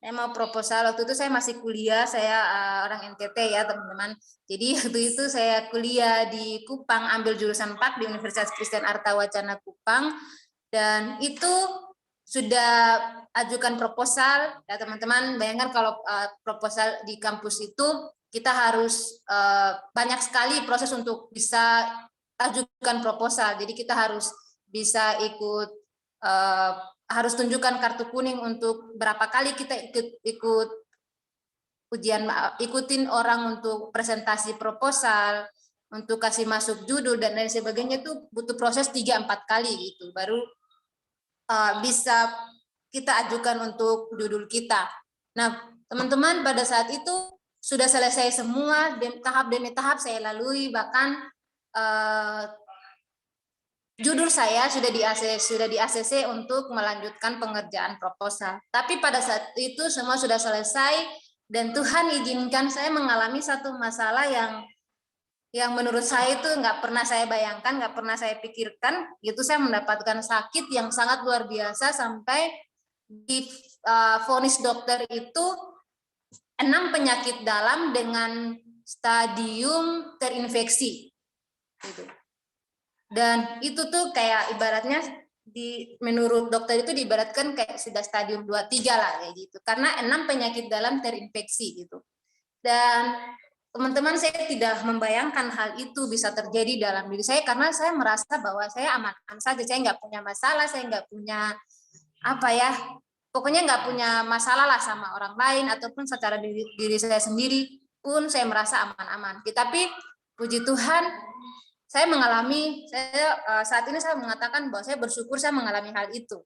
Saya mau proposal, waktu itu saya masih kuliah, saya orang NTT ya teman-teman. Jadi waktu itu saya kuliah di Kupang, ambil jurusan PAK di Universitas Kristen Arta Wacana Kupang. Dan itu sudah ajukan proposal, ya teman-teman. Bayangkan kalau proposal di kampus itu, kita harus banyak sekali proses untuk bisa ajukan proposal. Jadi kita harus bisa ikut, harus tunjukkan kartu kuning untuk berapa kali kita ikut ujian, ikutin orang untuk presentasi proposal, untuk kasih masuk judul dan lain sebagainya. Itu butuh proses 3-4 kali gitu, baru bisa kita ajukan untuk judul kita. Nah, teman-teman, pada saat itu sudah selesai semua, tahap demi tahap saya lalui, bahkan judul saya sudah di ACC untuk melanjutkan pengerjaan proposal. Tapi pada saat itu semua sudah selesai dan Tuhan izinkan saya mengalami satu masalah yang menurut saya itu nggak pernah saya bayangkan, nggak pernah saya pikirkan. Itu saya mendapatkan sakit yang sangat luar biasa sampai di vonis dokter itu 6 penyakit dalam dengan stadium terinfeksi. Gitu. Dan itu tuh kayak ibaratnya menurut dokter itu diibaratkan kayak sudah stadium 2-3 lah kayak gitu. Karena 6 penyakit dalam terinfeksi gitu. Dan teman-teman, saya tidak membayangkan hal itu bisa terjadi dalam diri saya karena saya merasa bahwa saya aman-aman saja, saya nggak punya masalah, saya nggak punya pokoknya nggak punya masalah lah sama orang lain ataupun secara diri saya sendiri pun saya merasa aman-aman. Tapi puji Tuhan, saya saat ini saya mengatakan bahwa saya bersyukur saya mengalami hal itu.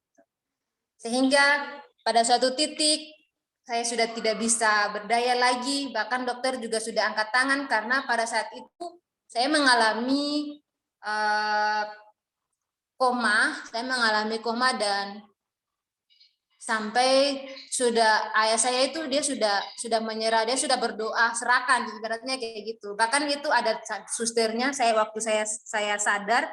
Sehingga pada suatu titik saya sudah tidak bisa berdaya lagi, bahkan dokter juga sudah angkat tangan karena pada saat itu saya mengalami koma dan sampai ayah saya itu dia sudah menyerah, dia sudah berdoa serahkan, ibaratnya kayak gitu. Bahkan itu ada susternya, waktu saya sadar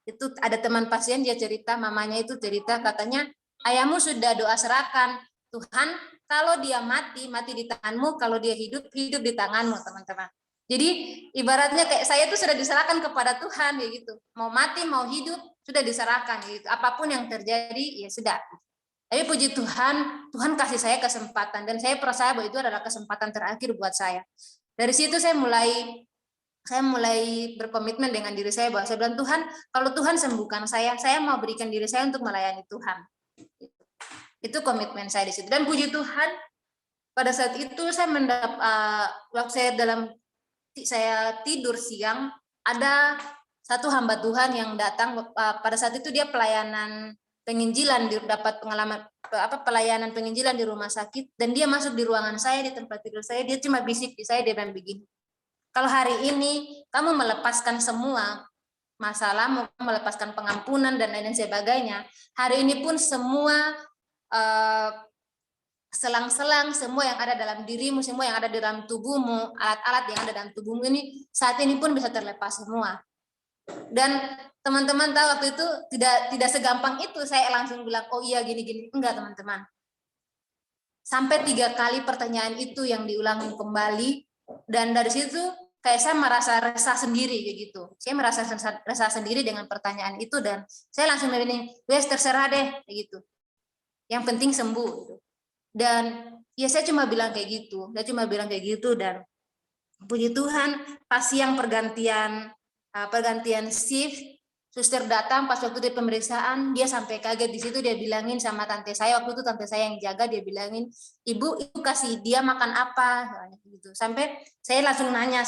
itu ada teman pasien dia cerita, mamanya itu cerita katanya ayahmu sudah doa serahkan, Tuhan kalau dia mati di tanganmu, kalau dia hidup di tanganmu, teman-teman. Jadi ibaratnya kayak saya itu sudah diserahkan kepada Tuhan ya gitu. Mau mati, mau hidup sudah diserahkan gitu. Apapun yang terjadi ya sudah. Tapi puji Tuhan, Tuhan kasih saya kesempatan dan saya percaya bahwa itu adalah kesempatan terakhir buat saya. Dari situ saya mulai berkomitmen dengan diri saya bahwa saya bilang, Tuhan, kalau Tuhan sembuhkan saya mau berikan diri saya untuk melayani Tuhan. Itu komitmen saya di situ. Dan puji Tuhan, pada saat itu saya waktu saya tidur siang, ada satu hamba Tuhan yang datang. Pada saat itu dia pelayanan penginjilan, dapat pengalaman pelayanan penginjilan di rumah sakit, dan dia masuk di ruangan saya, di tempat tidur saya, dia cuma bisik di saya, dia bilang begini, kalau hari ini kamu melepaskan semua masalahmu, melepaskan pengampunan dan lain sebagainya, hari ini pun semua selang-selang, semua yang ada dalam dirimu, semua yang ada dalam tubuhmu, alat-alat yang ada dalam tubuhmu ini saat ini pun bisa terlepas semua. Dan teman-teman tahu waktu itu tidak segampang itu saya langsung bilang oh iya gini-gini, enggak teman-teman. Sampai 3 kali pertanyaan itu yang diulangi kembali, dan dari situ kayak saya merasa resah sendiri kayak gitu. Saya merasa resah sendiri dengan pertanyaan itu dan saya langsung bilang, wes terserah deh kayak gitu. Yang penting sembuh gitu. Dan ya saya cuma bilang kayak gitu. Dan puji Tuhan pas yang pergantian shift, suster datang pas waktu dia pemeriksaan, dia sampai kaget di situ, dia bilangin sama tante saya, waktu itu tante saya yang jaga, dia bilangin, ibu kasih dia makan apa gitu. Sampai saya langsung nanya,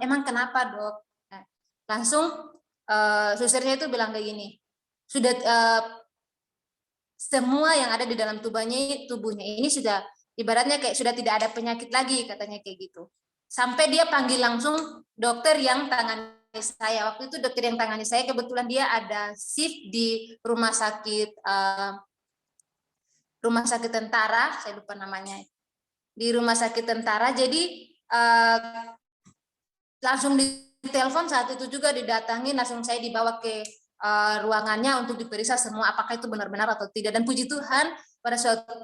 emang kenapa dok? Nah, langsung susternya itu bilang kayak gini, sudah semua yang ada di dalam tubuhnya ini sudah ibaratnya kayak sudah tidak ada penyakit lagi, katanya kayak gitu. Sampai dia panggil langsung dokter yang tangani saya. Waktu itu dokter yang tangani saya kebetulan dia ada shift di rumah sakit tentara, saya lupa namanya. Di rumah sakit tentara. Jadi langsung ditelepon, saat itu juga didatangi, langsung saya dibawa ke ruangannya untuk diperiksa semua apakah itu benar-benar atau tidak. Dan puji Tuhan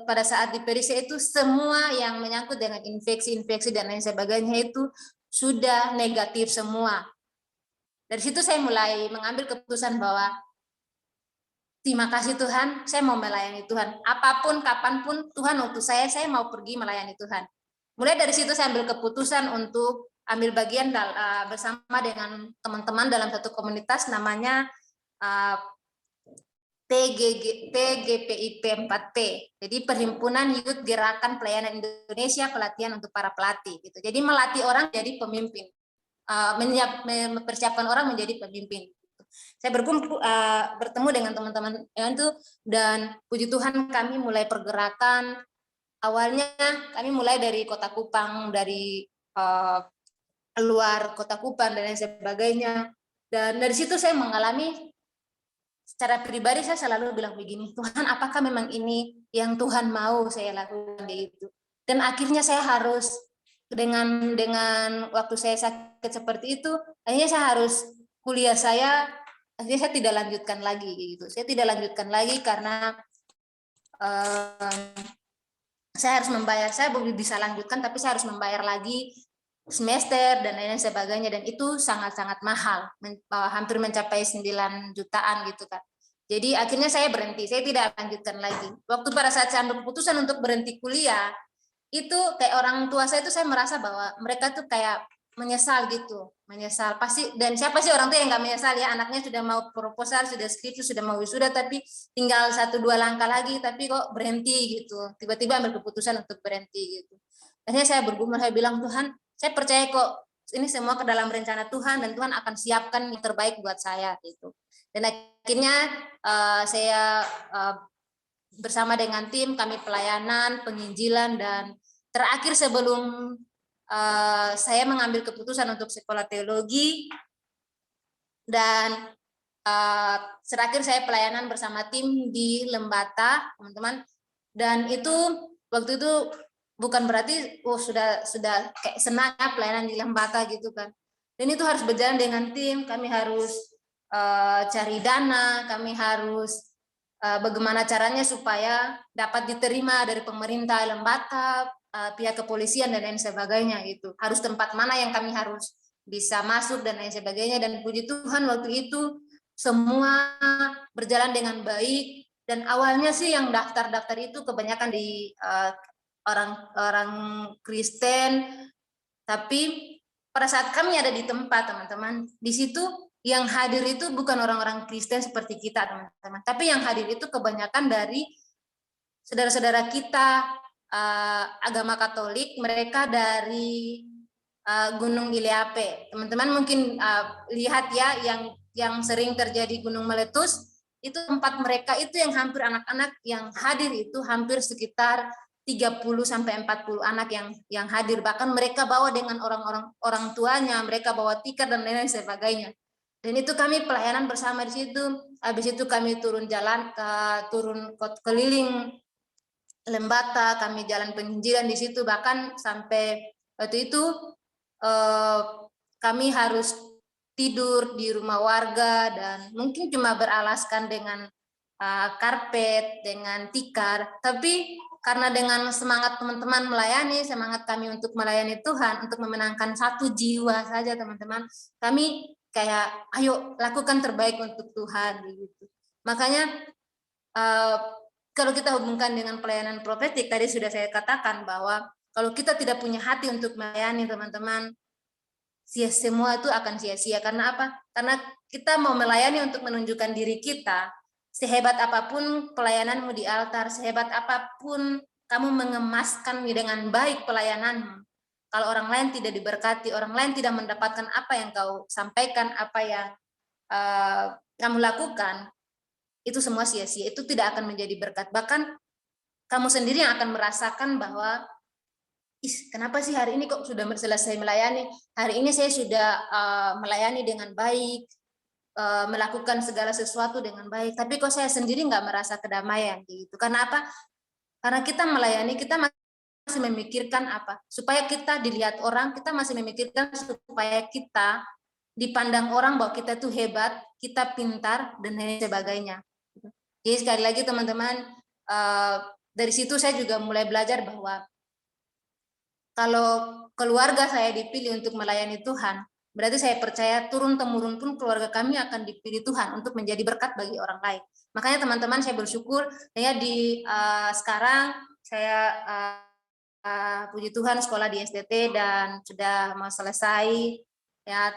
pada saat diperiksa itu semua yang menyangkut dengan infeksi dan lain sebagainya itu sudah negatif semua. Dari situ saya mulai mengambil keputusan bahwa terima kasih Tuhan, saya mau melayani Tuhan. Apapun, kapanpun Tuhan utus saya mau pergi melayani Tuhan. Mulai dari situ saya ambil keputusan untuk ambil bagian bersama dengan teman-teman dalam satu komunitas namanya TGPIP 4P. Jadi Perhimpunan Youth Gerakan Pelayanan Indonesia Pelatihan untuk para Pelatih. Gitu. Jadi melatih orang jadi pemimpin, mempersiapkan orang menjadi pemimpin. Saya bertemu dengan teman-teman itu, dan puji Tuhan kami mulai pergerakan. Awalnya kami mulai dari Kota Kupang, dari luar Kota Kupang dan lain sebagainya. Dan dari situ saya mengalami secara pribadi, saya selalu bilang begini, Tuhan apakah memang ini yang Tuhan mau saya lakukan itu. Dan akhirnya saya harus dengan waktu saya sakit seperti itu, akhirnya saya harus kuliah akhirnya saya tidak lanjutkan lagi gitu. Saya tidak lanjutkan lagi karena saya harus membayar, saya bisa lanjutkan tapi saya harus membayar lagi semester dan lain sebagainya, dan itu sangat-sangat mahal, hampir mencapai 9 jutaan gitu kan. Jadi akhirnya saya berhenti, saya tidak lanjutkan lagi. Waktu pada saat saya ambil keputusan untuk berhenti kuliah, itu kayak orang tua saya itu saya merasa bahwa mereka tuh kayak menyesal gitu, menyesal pasti. Dan siapa sih orang tua yang nggak menyesal ya, anaknya sudah mau proposal, sudah skripsi, sudah mau wisuda, tapi tinggal 1-2 langkah lagi, tapi kok berhenti gitu, tiba-tiba ambil keputusan untuk berhenti gitu. Akhirnya saya bergumul, saya bilang, Tuhan, saya percaya kok ini semua ke dalam rencana Tuhan, dan Tuhan akan siapkan yang terbaik buat saya gitu. Dan akhirnya saya bersama dengan tim kami pelayanan, penginjilan, dan terakhir sebelum saya mengambil keputusan untuk sekolah teologi, dan terakhir saya pelayanan bersama tim di Lembata, teman-teman. Dan itu waktu itu bukan berarti sudah kayak senang pelayanan di Lembata gitu kan. Dan itu harus berjalan dengan tim, kami harus cari dana, kami harus bagaimana caranya supaya dapat diterima dari pemerintah Lembata, pihak kepolisian dan lain sebagainya gitu. Harus tempat mana yang kami harus bisa masuk dan lain sebagainya. Dan puji Tuhan waktu itu semua berjalan dengan baik. Dan awalnya sih yang daftar-daftar itu kebanyakan di orang Kristen, tapi pada saat kami ada di tempat, teman-teman, di situ yang hadir itu bukan orang-orang Kristen seperti kita, teman-teman, tapi yang hadir itu kebanyakan dari saudara-saudara kita agama Katolik, mereka dari Gunung Ileape. Teman-teman mungkin lihat ya, yang sering terjadi gunung meletus, itu tempat mereka itu yang hampir anak-anak yang hadir itu hampir sekitar 30-40 anak yang hadir, bahkan mereka bawa dengan orang tuanya, mereka bawa tikar dan lain-lain sebagainya. Dan itu kami pelayanan bersama di situ. Habis itu kami turun keliling Lembata, kami jalan penginjilan di situ, bahkan sampai waktu itu kami harus tidur di rumah warga dan mungkin cuma beralaskan dengan karpet, dengan tikar, tapi karena dengan semangat teman-teman melayani, semangat kami untuk melayani Tuhan, untuk memenangkan 1 jiwa saja teman-teman, kami kayak ayo lakukan terbaik untuk Tuhan gitu. Makanya kalau kita hubungkan dengan pelayanan profetik, tadi sudah saya katakan bahwa kalau kita tidak punya hati untuk melayani teman-teman, semua itu akan sia-sia. Karena apa? Karena kita mau melayani untuk menunjukkan diri kita. Sehebat apapun pelayananmu di altar, sehebat apapun kamu mengemaskan dengan baik pelayananmu, kalau orang lain tidak diberkati, orang lain tidak mendapatkan apa yang kau sampaikan, apa yang kamu lakukan, itu semua sia-sia, itu tidak akan menjadi berkat. Bahkan kamu sendiri yang akan merasakan bahwa, kenapa sih hari ini kok sudah selesai melayani, hari ini saya sudah melayani dengan baik, melakukan segala sesuatu dengan baik, tapi kok saya sendiri nggak merasa kedamaian gitu. Karena apa? Karena kita melayani, kita masih memikirkan apa? Supaya kita dilihat orang, kita masih memikirkan supaya kita dipandang orang bahwa kita tuh hebat, kita pintar, dan lain sebagainya. Jadi sekali lagi teman-teman, dari situ saya juga mulai belajar bahwa kalau keluarga saya dipilih untuk melayani Tuhan, berarti saya percaya turun-temurun pun keluarga kami akan dipilih Tuhan untuk menjadi berkat bagi orang lain. Makanya teman-teman, saya bersyukur ya di sekarang saya puji Tuhan sekolah di STT dan sudah mau selesai ya.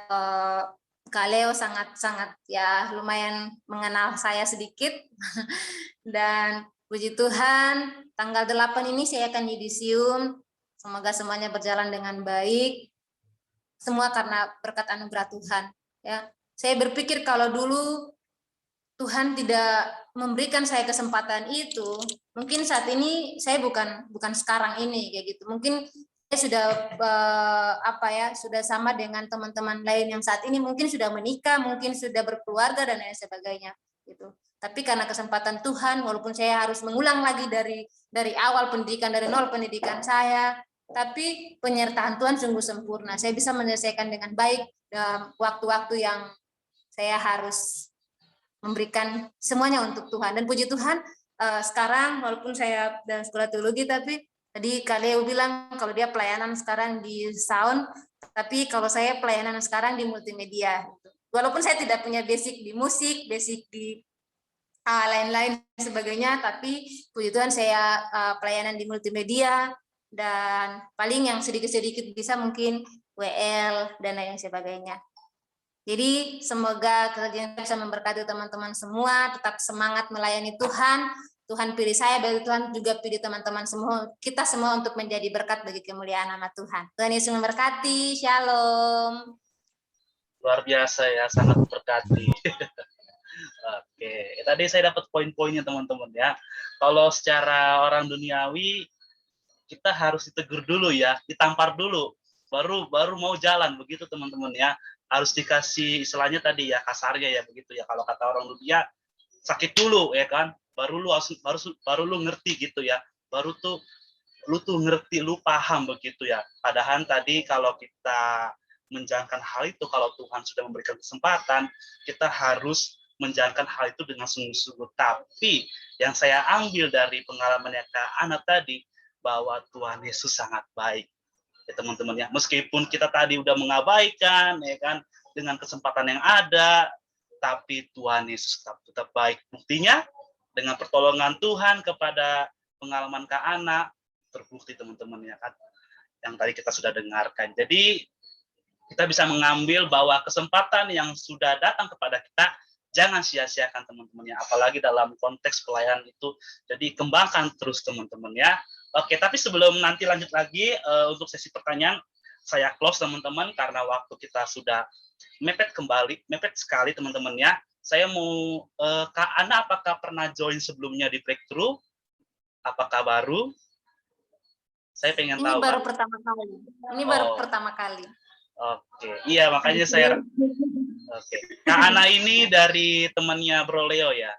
Kak Leo sangat ya lumayan mengenal saya sedikit dan puji Tuhan tanggal 8 ini saya akan yudisium. Semoga semuanya berjalan dengan baik. Semua karena berkat anugerah Tuhan ya. Saya berpikir kalau dulu Tuhan tidak memberikan saya kesempatan itu, mungkin saat ini saya bukan sekarang ini kayak gitu. Mungkin saya sudah sudah sama dengan teman-teman lain yang saat ini mungkin sudah menikah, mungkin sudah berkeluarga dan lain sebagainya gitu. Tapi karena kesempatan Tuhan, walaupun saya harus mengulang lagi dari awal pendidikan, dari nol pendidikan saya, tapi penyertaan Tuhan sungguh sempurna. Saya bisa menyelesaikan dengan baik dalam waktu-waktu yang saya harus memberikan semuanya untuk Tuhan. Dan puji Tuhan, sekarang walaupun saya dalam sekolah teologi, tapi tadi Kak Leo bilang kalau dia pelayanan sekarang di sound, tapi kalau saya pelayanan sekarang di multimedia. Walaupun saya tidak punya basic di musik, basic di lain-lain sebagainya, tapi puji Tuhan saya pelayanan di multimedia, dan paling yang sedikit-sedikit bisa mungkin WL dan lain sebagainya. Jadi semoga kerjaan bisa memberkati teman-teman semua, tetap semangat melayani Tuhan. Tuhan pilih saya, bagi Tuhan juga pilih teman-teman semua, kita semua untuk menjadi berkat bagi kemuliaan nama Tuhan. Tuhan Yesus memberkati, shalom. Luar biasa ya, sangat memberkati. Oke, tadi saya dapat poin-poinnya teman-teman ya. Kalau secara orang duniawi, kita harus ditegur dulu ya, ditampar dulu, baru mau jalan begitu teman-teman ya. Harus dikasih istilahnya tadi ya, kasarnya ya begitu ya. Kalau kata orang dunia, sakit dulu ya kan, baru lu ngerti gitu ya. Baru tuh lu ngerti, lu paham begitu ya. Padahal tadi kalau kita menjalankan hal itu, kalau Tuhan sudah memberikan kesempatan, kita harus menjalankan hal itu dengan sungguh-sungguh. Tapi yang saya ambil dari pengalamannya Kak Ana tadi, bahwa Tuhan Yesus sangat baik. Ya teman-teman ya, meskipun kita tadi udah mengabaikan ya kan dengan kesempatan yang ada, tapi Tuhan Yesus tetap baik. Buktinya dengan pertolongan Tuhan kepada pengalaman Kak Ana terbukti teman-teman ya kan, yang tadi kita sudah dengarkan. Jadi kita bisa mengambil bahwa kesempatan yang sudah datang kepada kita jangan sia-siakan teman-teman ya, apalagi dalam konteks pelayanan itu. Jadi kembangkan terus teman-teman ya. Oke, tapi sebelum nanti lanjut lagi untuk sesi pertanyaan, saya close teman-teman karena waktu kita sudah mepet sekali teman-teman ya. Saya mau Kak Ana, apakah pernah join sebelumnya di Breakthrough? Apakah baru? Saya pengen tahu. Ini baru pertama kali. Ini baru pertama kali. Oke, iya makanya saya. Oke, Kak Ana ini dari temannya Bro Leo ya?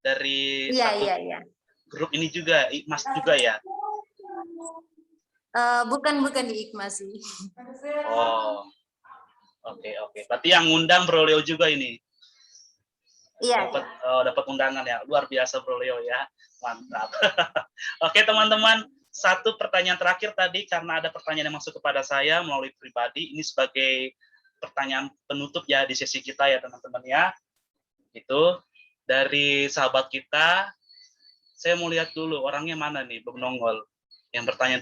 Dari Iya. Grup ini juga, Ikmas juga ya? Bukan di Ikmas sih. Oh, oke. Berarti yang ngundang Bro Leo juga ini? Iya. Dapat undangan ya, luar biasa Bro Leo ya, mantap. Oke teman-teman, satu pertanyaan terakhir tadi karena ada pertanyaan yang masuk kepada saya melalui pribadi, ini sebagai pertanyaan penutup ya di sesi kita ya teman-teman ya. Itu dari sahabat kita. Saya mau lihat dulu orangnya mana nih, belum nongol. Yang bertanya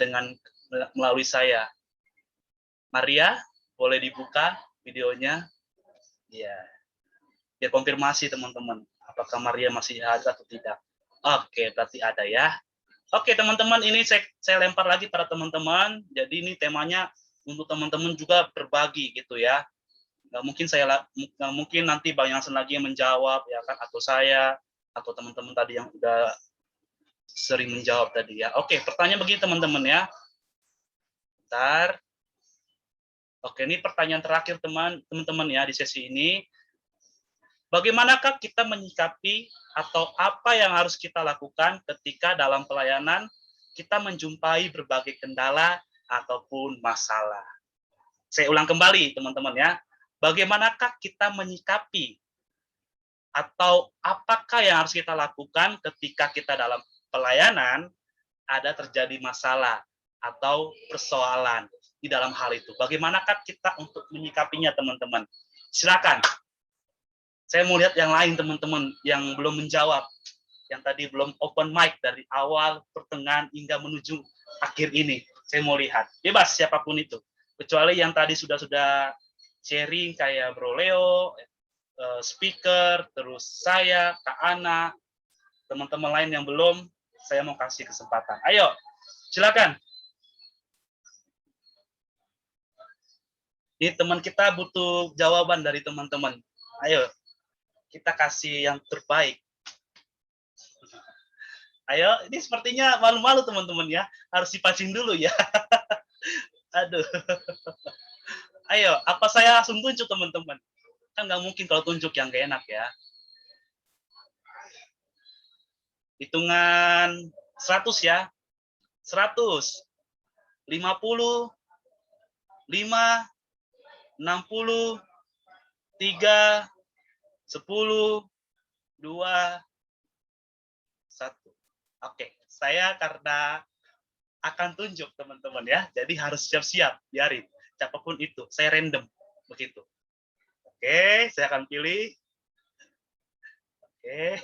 melalui saya. Maria, boleh dibuka videonya? Iya. Biar konfirmasi teman-teman, apakah Maria masih ada atau tidak. Oke, berarti ada ya. Oke teman-teman, ini saya lempar lagi pada teman-teman. Jadi ini temanya untuk teman-teman juga berbagi gitu ya. Nggak mungkin nanti Bang Yansen lagi yang menjawab ya kan, atau saya atau teman-teman tadi yang udah sering menjawab tadi ya. Oke, pertanyaan begini teman-teman ya. Bentar. Oke, ini pertanyaan terakhir teman-teman ya di sesi ini. Bagaimanakah kita menyikapi atau apa yang harus kita lakukan ketika dalam pelayanan kita menjumpai berbagai kendala ataupun masalah. Saya ulang kembali, teman-teman ya. Bagaimanakah kita menyikapi atau apakah yang harus kita lakukan ketika kita dalam pelayanan ada terjadi masalah atau persoalan di dalam hal itu. Bagaimanakah kita untuk menyikapinya, teman-teman? Silakan. Saya mau lihat yang lain, teman-teman, yang belum menjawab. Yang tadi belum open mic dari awal, pertengahan, hingga menuju akhir ini. Saya mau lihat. Bebas siapapun itu. Kecuali yang tadi sudah sharing kayak Bro Leo, speaker, terus saya, Kak Ana, teman-teman lain yang belum, saya mau kasih kesempatan. Ayo, silakan. Ini teman kita butuh jawaban dari teman-teman. Ayo, kita kasih yang terbaik. Ayo, ini sepertinya malu-malu teman-teman ya. Harus dipancing dulu ya. Aduh. Ayo, apa saya langsung tunjuk teman-teman? Kan nggak mungkin kalau tunjuk yang gak enak ya. Hitungan 100 ya. 100, 50, 5, 60, 3, 10, 2, 1. Oke, saya karena akan tunjuk teman-teman ya. Jadi harus siap-siap, biarin. Siapapun itu, saya random begitu. Oke, saya akan pilih. Oke.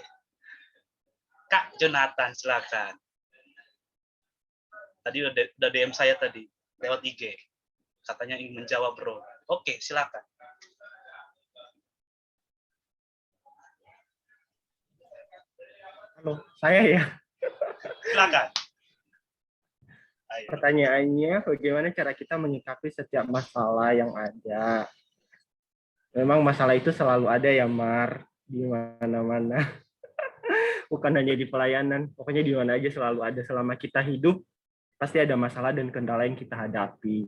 Kak Jonathan, silakan. Tadi udah DM saya tadi lewat IG. Katanya ingin menjawab, Bro. Oke, silakan. Halo, saya ya. Silakan. Ayo. Pertanyaannya, bagaimana cara kita menyikapi setiap masalah yang ada? Memang masalah itu selalu ada ya, Mar, di mana-mana. Bukan hanya di pelayanan, pokoknya di mana aja selalu ada. Selama kita hidup, pasti ada masalah dan kendala yang kita hadapi.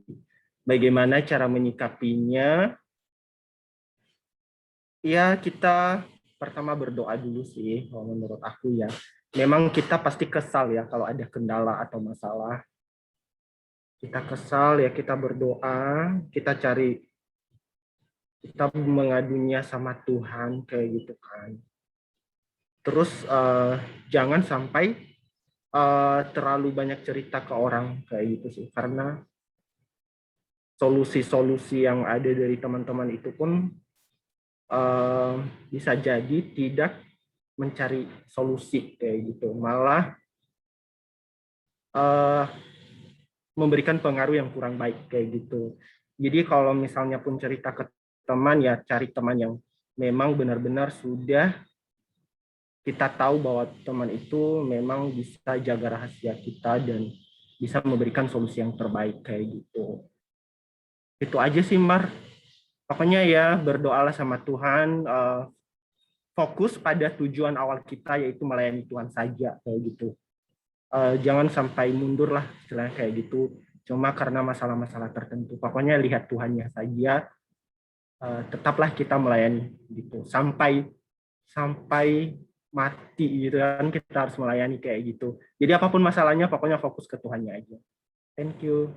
Bagaimana cara menyikapinya? Ya, kita pertama berdoa dulu sih, kalau menurut aku ya. Memang kita pasti kesal ya kalau ada kendala atau masalah. Kita kesal ya, kita berdoa, kita mengadunya sama Tuhan kayak gitu kan. Terus jangan sampai terlalu banyak cerita ke orang kayak gitu sih, karena solusi-solusi yang ada dari teman-teman itu pun bisa jadi tidak mencari solusi kayak gitu, malah memberikan pengaruh yang kurang baik kayak gitu. Jadi kalau misalnya pun cerita ke teman, ya cari teman yang memang benar-benar sudah kita tahu bahwa teman itu memang bisa jaga rahasia kita dan bisa memberikan solusi yang terbaik kayak gitu. Itu aja sih, Mar. Pokoknya ya berdoalah sama Tuhan, fokus pada tujuan awal kita, yaitu melayani Tuhan saja kayak gitu. Jangan sampai mundur lah istilahnya kayak gitu, cuma karena masalah-masalah tertentu. Pokoknya lihat Tuhannya saja, tetaplah kita melayani gitu sampai mati gitu kan, kita harus melayani kayak gitu. Jadi apapun masalahnya, pokoknya fokus ke Tuhannya aja. Thank you.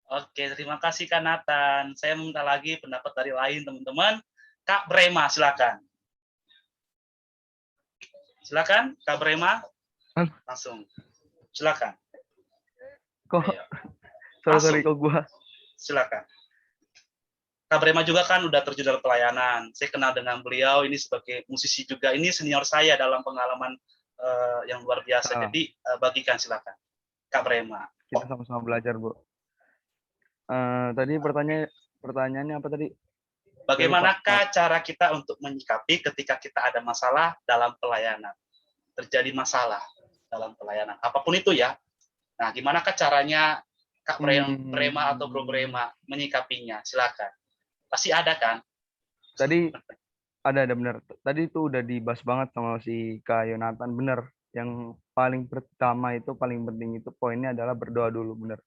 Oke, terima kasih Kak Nathan. Saya minta lagi pendapat dari lain teman-teman. Kak Brema, silakan. Silakan, Kak Brema. Langsung. Silakan. Kok Sorry, kok gua. Silakan. Kak Brema juga kan udah terjun dalam pelayanan. Saya kenal dengan beliau ini sebagai musisi juga. Ini senior saya dalam pengalaman yang luar biasa. Jadi bagikan silakan. Kak Brema. Kita sama-sama belajar, Bu. Tadi pertanyaannya apa tadi? Bagaimanakah cara kita untuk menyikapi ketika kita ada masalah dalam pelayanan? Terjadi masalah dalam pelayanan, apapun itu ya. Nah, gimanakah caranya Kak Brema atau Bro Brema menyikapinya? Silakan. Pasti ada kan? Tadi ada benar. Tadi itu udah dibahas banget sama si Kak Yonatan, benar. Yang paling pertama itu paling penting itu poinnya adalah berdoa dulu, benar.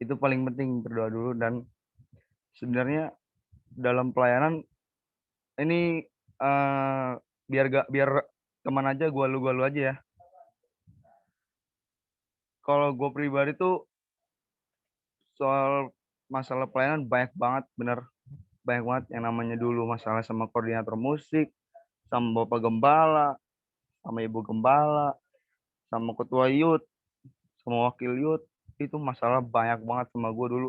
Itu paling penting, berdoa dulu. Dan sebenarnya dalam pelayanan ini biar teman aja, gua lu aja ya. Kalau gue pribadi tuh soal masalah pelayanan banyak banget, bener. Banyak banget yang namanya dulu masalah sama koordinator musik, sama bapak gembala, sama ibu gembala, sama ketua youth, sama wakil youth. Itu masalah banyak banget sama gue dulu.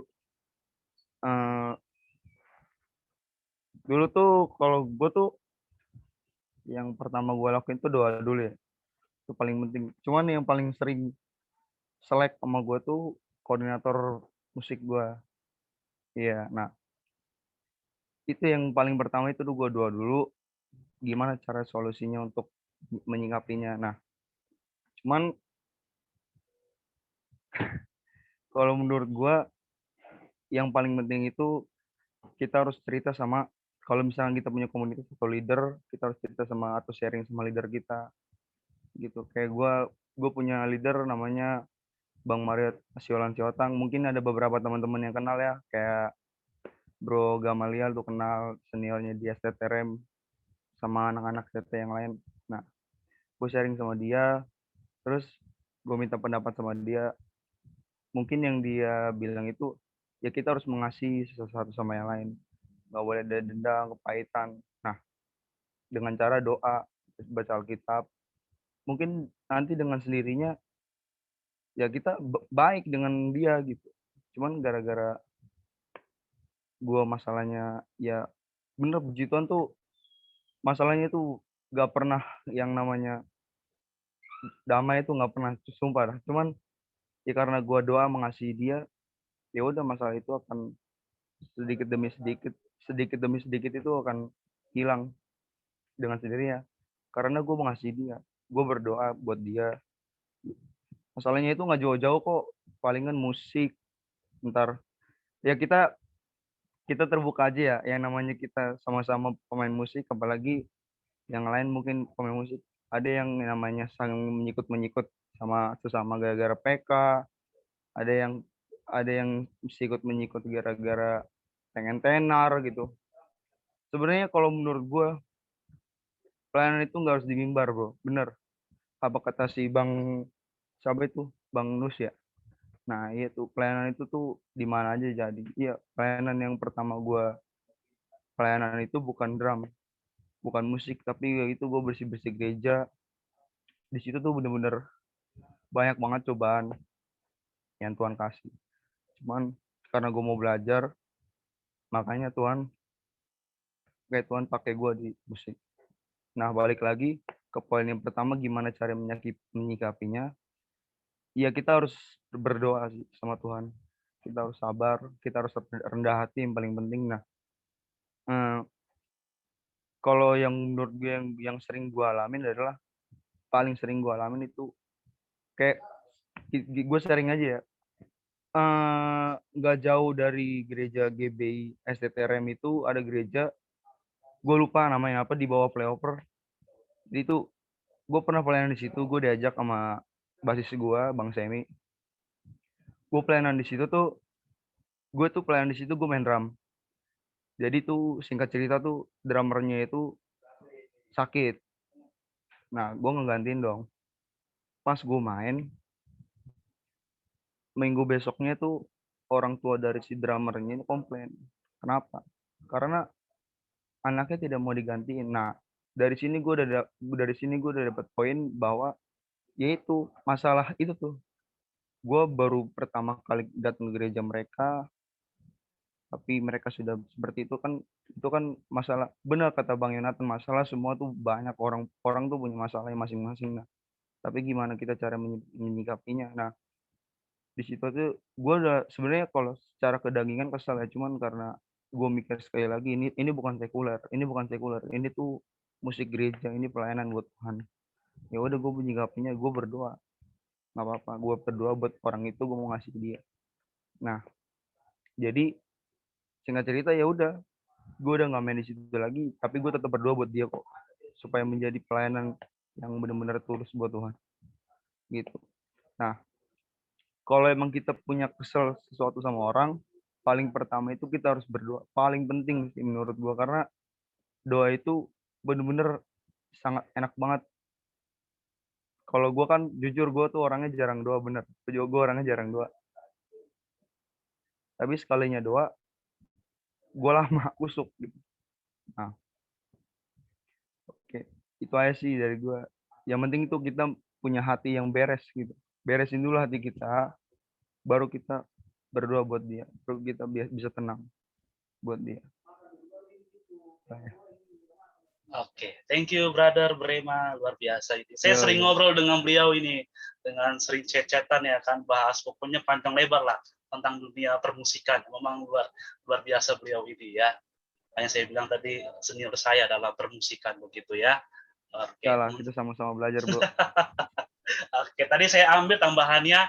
Eh, Dulu tuh kalau gue tuh yang pertama gue lakuin tuh doa dulu ya. Itu paling penting. Cuman yang paling sering selek sama gue tuh koordinator musik gue. Iya, nah itu yang paling pertama itu tuh gue doa dulu gimana cara solusinya untuk menyikapinya. Nah, cuman kalau menurut gue yang paling penting itu kita harus cerita sama, kalau misalnya kita punya komunitas atau leader, kita harus cerita sama atau sharing sama leader kita gitu. Kayak gue punya leader namanya Bang Mario Asiolan Ciotang. Mungkin ada beberapa teman-teman yang kenal ya, kayak Bro Gamaliel tuh kenal, seniornya di STTRM sama anak-anak ST yang lain. Nah, gue sharing sama dia, terus gue minta pendapat sama dia. Mungkin yang dia bilang itu, ya kita harus mengasihi satu sama yang lain. Nggak boleh ada dendam, kepahitan. Nah, dengan cara doa, baca Alkitab, mungkin nanti dengan sendirinya, ya kita baik dengan dia gitu. Cuman gara-gara gue masalahnya, ya bener puji Tuhan tuh, masalahnya tuh gak pernah yang namanya damai itu nggak pernah, sumpah dah. Cuman ya karena gue doa mengasihi dia, ya udah masalah itu akan sedikit demi sedikit, sedikit demi sedikit itu akan hilang dengan sendirinya. Karena gue mengasihi dia, gue berdoa buat dia. Masalahnya itu nggak jauh-jauh kok, palingan musik. Ntar ya kita terbuka aja ya, yang namanya kita sama-sama pemain musik, apalagi yang lain mungkin pemain musik, ada yang namanya saling menyikut-menyikut sama sesama gara-gara PK, ada yang sikut menyikut gara-gara pengen tenar gitu. Sebenarnya kalau menurut gue pelayanan itu nggak harus di mimbar, bro, bener apa kata si Bang siapa itu, Bang Nus ya. Nah iya tuh, pelayanan itu tuh di mana aja jadi. Iya, pelayanan yang pertama gue, pelayanan itu bukan drum, bukan musik, tapi ya itu gue bersih-bersih gereja. Di situ tuh bener-bener banyak banget cobaan yang Tuhan kasih. Cuman karena gue mau belajar, makanya Tuhan pakai gue di musik. Nah, balik lagi ke poin yang pertama, gimana cara menyikapinya. Ya kita harus berdoa sih sama Tuhan. Kita harus sabar, kita harus rendah hati yang paling penting. Nah, eh, kalau yang menurut gue yang sering gue alamin adalah, paling sering gue alamin itu kayak gue sering aja ya, nggak jauh dari gereja GBI STTRM itu ada gereja, gue lupa namanya apa, di bawah playoper. Jadi itu gue pernah pelayanan di situ, gue diajak sama basis gue, Bang Semi. Gue pelayanan di situ tuh, gue main drum. Jadi tuh singkat cerita tuh drummernya itu sakit. Nah, gue ngegantiin dong. Pas gue main, minggu besoknya tuh orang tua dari si drummernya ini komplain. Kenapa? Karena anaknya tidak mau digantiin. Nah, dari sini gue udah dapet poin bahwa yaitu masalah itu tuh. Gue baru pertama kali datang ke gereja mereka, tapi mereka sudah seperti itu kan masalah. Benar kata Bang Yonatan, masalah semua tuh banyak, orang tuh punya masalahnya masing-masing. Nah, tapi gimana kita cara menyikapinya. Nah, di situ tuh gue udah sebenarnya, kalau secara kedagingan kesal ya, cuman karena gue mikir sekali lagi, ini bukan sekuler, ini tuh musik gereja, ini pelayanan buat Tuhan. Ya udah, gue menyikapinya, gue berdoa, nggak apa-apa, gue berdoa buat orang itu, gue mau ngasih ke dia. Nah, jadi singkat cerita ya udah, gue udah nggak main di situ lagi, tapi gue tetap berdoa buat dia kok, supaya menjadi pelayanan yang benar-benar tulus buat Tuhan gitu. Nah, kalau emang kita punya kesel sesuatu sama orang, paling pertama itu kita harus berdoa, paling penting sih menurut gue, karena doa itu bener-bener sangat enak banget Kalau gue kan jujur gue tuh orangnya jarang doa, bener. Gue orangnya jarang doa. Tapi sekalinya doa, gue lama kusuk gitu. Nah, oke. Itu aja sih dari gue. Yang penting itu kita punya hati yang beres gitu. Beresin dulu hati kita, baru kita berdoa buat dia. Baru kita bisa tenang buat dia. Nah, ya. Oke, thank you brother Brema, luar biasa ini. Saya Yo, sering yo. ngobrol dengan beliau ini, dengan sering chat-chatan ya kan, bahas pokoknya panjang lebar lah tentang dunia permusikan. Memang luar biasa beliau ini ya. Hanya saya bilang tadi senior saya dalam permusikan begitu ya. Oke, Lah, kita sama-sama belajar, bro. Oke, tadi saya ambil tambahannya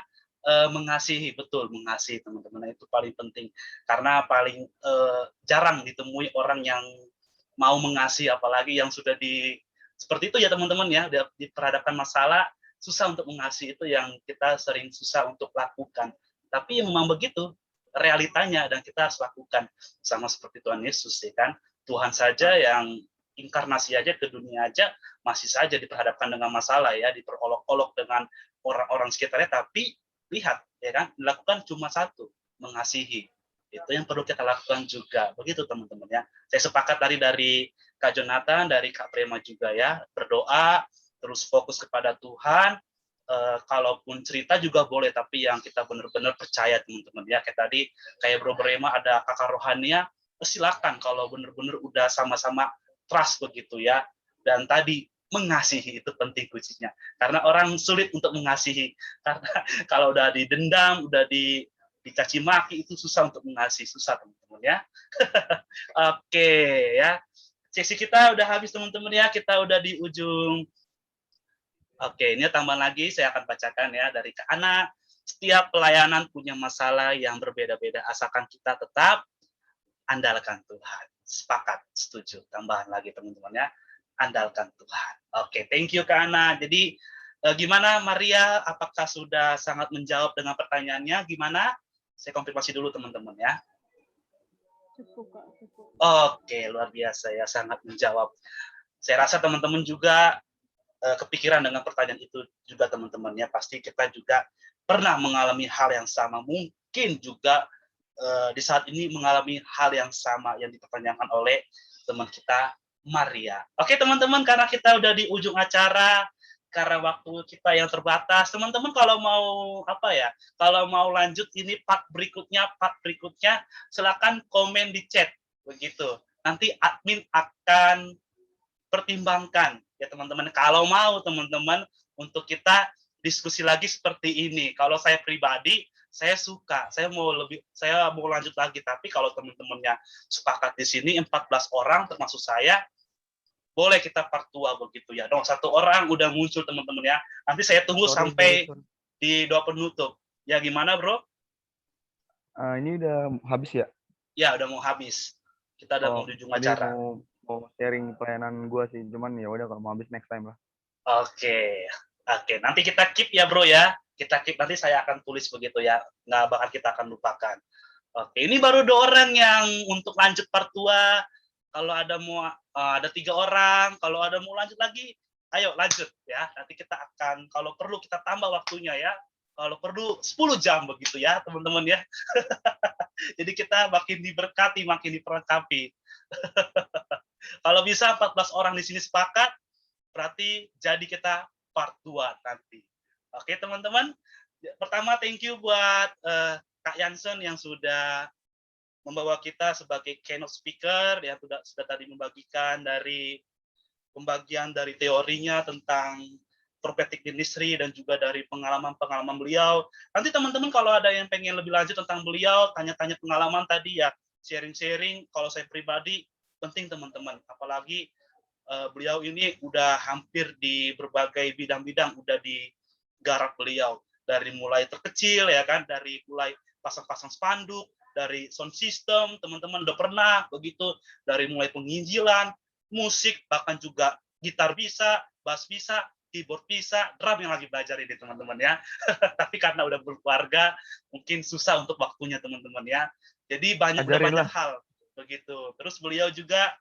mengasihi, betul, mengasihi teman-teman itu paling penting karena paling jarang ditemui orang yang mau mengasihi, apalagi yang sudah seperti itu ya teman-teman ya, diperhadapkan masalah susah untuk mengasihi, itu yang kita sering susah untuk lakukan. Tapi memang begitu realitanya dan kita harus lakukan, sama seperti Tuhan Yesus ya kan. Tuhan saja yang inkarnasi aja ke dunia aja masih saja diperhadapkan dengan masalah ya, diperolok-olok dengan orang-orang sekitarnya, tapi lihat ya kan, dilakukan cuma satu, mengasihi. Itu yang perlu kita lakukan juga. Begitu teman-teman ya. Saya sepakat tadi dari Kak Jonathan, dari Kak Prema juga ya, berdoa, terus fokus kepada Tuhan. Kalaupun cerita juga boleh, tapi yang kita benar-benar percaya teman-teman ya. Kayak tadi, kayak Bro Prema ada kakak rohania, silakan kalau benar-benar udah sama-sama trust begitu ya. Dan tadi mengasihi itu penting kuncinya. Karena orang sulit untuk mengasihi. Karena kalau udah didendam, udah dicaci maki, itu susah untuk mengasihi, susah teman-teman ya. Oke ya, sesi kita udah habis teman-teman ya, kita udah di ujung. Oke, ini tambahan lagi saya akan bacakan ya dari Kak Ana. Setiap pelayanan punya masalah yang berbeda-beda, asalkan kita tetap andalkan Tuhan. Sepakat, setuju. Tambahan lagi teman-teman ya, andalkan Tuhan. Oke, thank you Kak Ana. Jadi gimana Maria, apakah sudah sangat menjawab dengan pertanyaannya? Gimana? Saya konfirmasi dulu teman-teman ya. Cukup, Kak, cukup. Oke, luar biasa ya, sangat menjawab. Saya rasa teman-teman juga kepikiran dengan pertanyaan itu juga teman-teman ya. Pasti kita juga pernah mengalami hal yang sama. Mungkin juga di saat ini mengalami hal yang sama yang dipertanyakan oleh teman kita Maria. Oke teman-teman, karena kita udah di ujung acara, karena waktu kita yang terbatas, teman-teman kalau mau kalau mau lanjut ini part berikutnya, silakan komen di chat begitu. Nanti admin akan pertimbangkan ya teman-teman. Kalau mau teman-teman untuk kita diskusi lagi seperti ini. Kalau saya pribadi, saya suka, saya mau lanjut lagi. Tapi kalau teman-temannya sepakat di sini 14 orang termasuk saya, boleh kita part 2 begitu ya. Dong, 1 orang udah muncul teman-teman ya. Nanti saya tunggu sampai di doa penutup. Ya gimana bro? Ini udah habis ya? Ya udah mau habis. Kita udah mau di ujung acara. Mau sharing pelayanan gue sih, cuman ya udah kalau mau habis next time lah. Oke. Nanti kita keep ya bro ya. Kita keep, nanti saya akan tulis begitu ya. Nggak bakal kita akan lupakan. Oke, ini baru 2 orang yang untuk lanjut part 2. Kalau ada 3 orang, kalau ada mau lanjut lagi, ayo lanjut ya. Nanti kita akan, kalau perlu kita tambah waktunya ya. Kalau perlu 10 jam begitu ya teman-teman ya. Jadi kita makin diberkati, makin diperlengkapi. Kalau bisa 14 orang di sini sepakat, berarti jadi kita part 2 nanti. Oke teman-teman, pertama thank you buat Kak Jansen yang sudah membawa kita sebagai keynote speaker, yang sudah tadi membagikan dari pembagian dari teorinya tentang prophetic ministry dan juga dari pengalaman-pengalaman beliau. Nanti teman-teman kalau ada yang pengen lebih lanjut tentang beliau, tanya-tanya pengalaman tadi ya, sharing-sharing. Kalau saya pribadi, penting teman-teman, apalagi beliau ini udah hampir di berbagai bidang-bidang udah digarap beliau, dari mulai terkecil ya kan, dari mulai pasang-pasang spanduk, dari sound system teman-teman udah pernah begitu, dari mulai penginjilan, musik, bahkan juga gitar bisa, bass bisa, keyboard bisa, drum yang lagi belajar ini teman-teman ya. Tapi karena udah berkeluarga mungkin susah untuk waktunya teman-teman ya, jadi banyak hal begitu. Terus beliau juga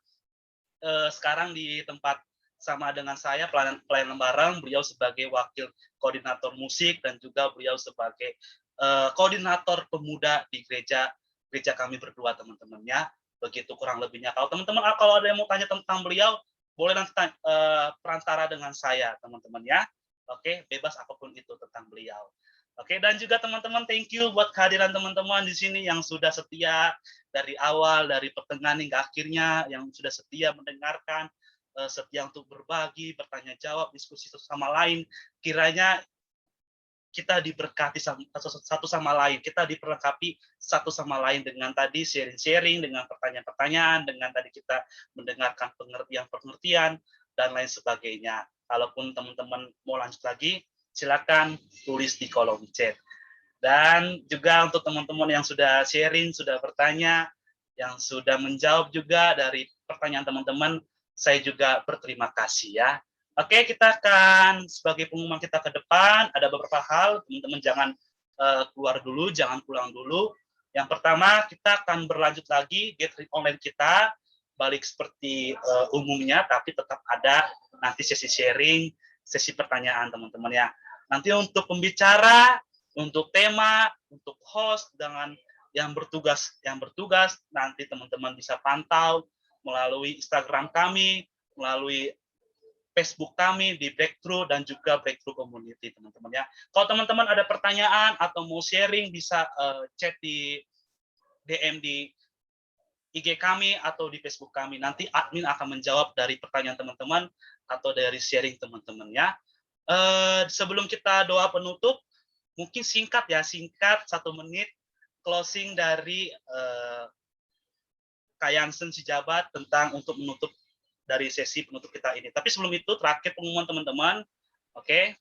sekarang di tempat sama dengan saya pelayanan bareng, beliau sebagai wakil koordinator musik dan juga beliau sebagai koordinator pemuda di gereja kami berdua, teman-teman ya. Begitu kurang lebihnya. Kalau teman-teman kalau ada yang mau tanya tentang beliau, boleh nanti perantara dengan saya, teman-teman ya. Oke, bebas apapun itu tentang beliau. Oke, dan juga teman-teman, thank you buat kehadiran teman-teman di sini yang sudah setia dari awal, dari pertengahan hingga akhirnya, yang sudah setia mendengarkan, setia untuk berbagi, bertanya jawab, diskusi satu sama lain. Kiranya kita diberkati satu sama lain, kita diperlengkapi satu sama lain dengan tadi sharing-sharing, dengan pertanyaan-pertanyaan, dengan tadi kita mendengarkan pengertian-pengertian, dan lain sebagainya. Kalaupun teman-teman mau lanjut lagi, silakan tulis di kolom chat. Dan juga untuk teman-teman yang sudah sharing, sudah bertanya, yang sudah menjawab juga dari pertanyaan teman-teman, saya juga berterima kasih ya. Oke, kita akan sebagai pengumuman kita ke depan, ada beberapa hal, teman-teman jangan keluar dulu, jangan pulang dulu. Yang pertama, kita akan berlanjut lagi gathering online kita, balik seperti umumnya, tapi tetap ada nanti sesi sharing, sesi pertanyaan teman-teman ya. Nanti untuk pembicara, untuk tema, untuk host, dengan yang bertugas nanti teman-teman bisa pantau melalui Instagram kami, melalui Facebook kami di Breakthrough dan juga Breakthrough Community, teman-teman ya. Kalau teman-teman ada pertanyaan atau mau sharing, bisa chat di DM di IG kami atau di Facebook kami. Nanti admin akan menjawab dari pertanyaan teman-teman atau dari sharing teman-teman ya. Sebelum kita doa penutup, mungkin singkat 1 menit closing dari Kak Jansen Sijabat tentang untuk menutup dari sesi penutup kita ini. Tapi sebelum itu, terakhir pengumuman teman-teman. Oke,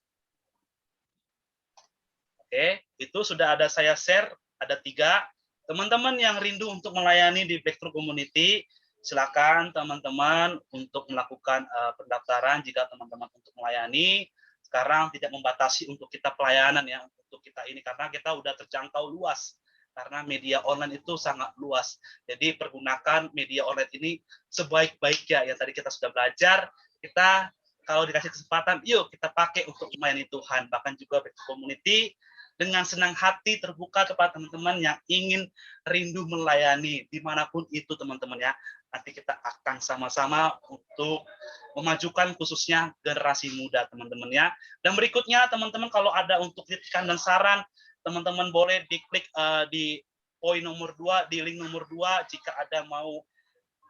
itu sudah ada saya share, ada 3. Teman-teman yang rindu untuk melayani di Breakthrough Community, silakan teman-teman untuk melakukan pendaftaran jika teman-teman untuk melayani. Sekarang tidak membatasi untuk kita pelayanan ya, untuk kita ini, karena kita udah terjangkau luas. Karena media online itu sangat luas. Jadi pergunakan media online ini sebaik-baiknya. Yang tadi kita sudah belajar, kita kalau dikasih kesempatan, yuk kita pakai untuk melayani Tuhan. Bahkan juga Breakthrough Community dengan senang hati terbuka kepada teman-teman yang ingin rindu melayani dimanapun itu teman-teman ya. Nanti kita akan sama-sama untuk memajukan khususnya generasi muda teman-teman ya. Dan berikutnya teman-teman kalau ada untuk kritikan dan saran, teman-teman boleh diklik di poin nomor 2, di link nomor 2 jika ada mau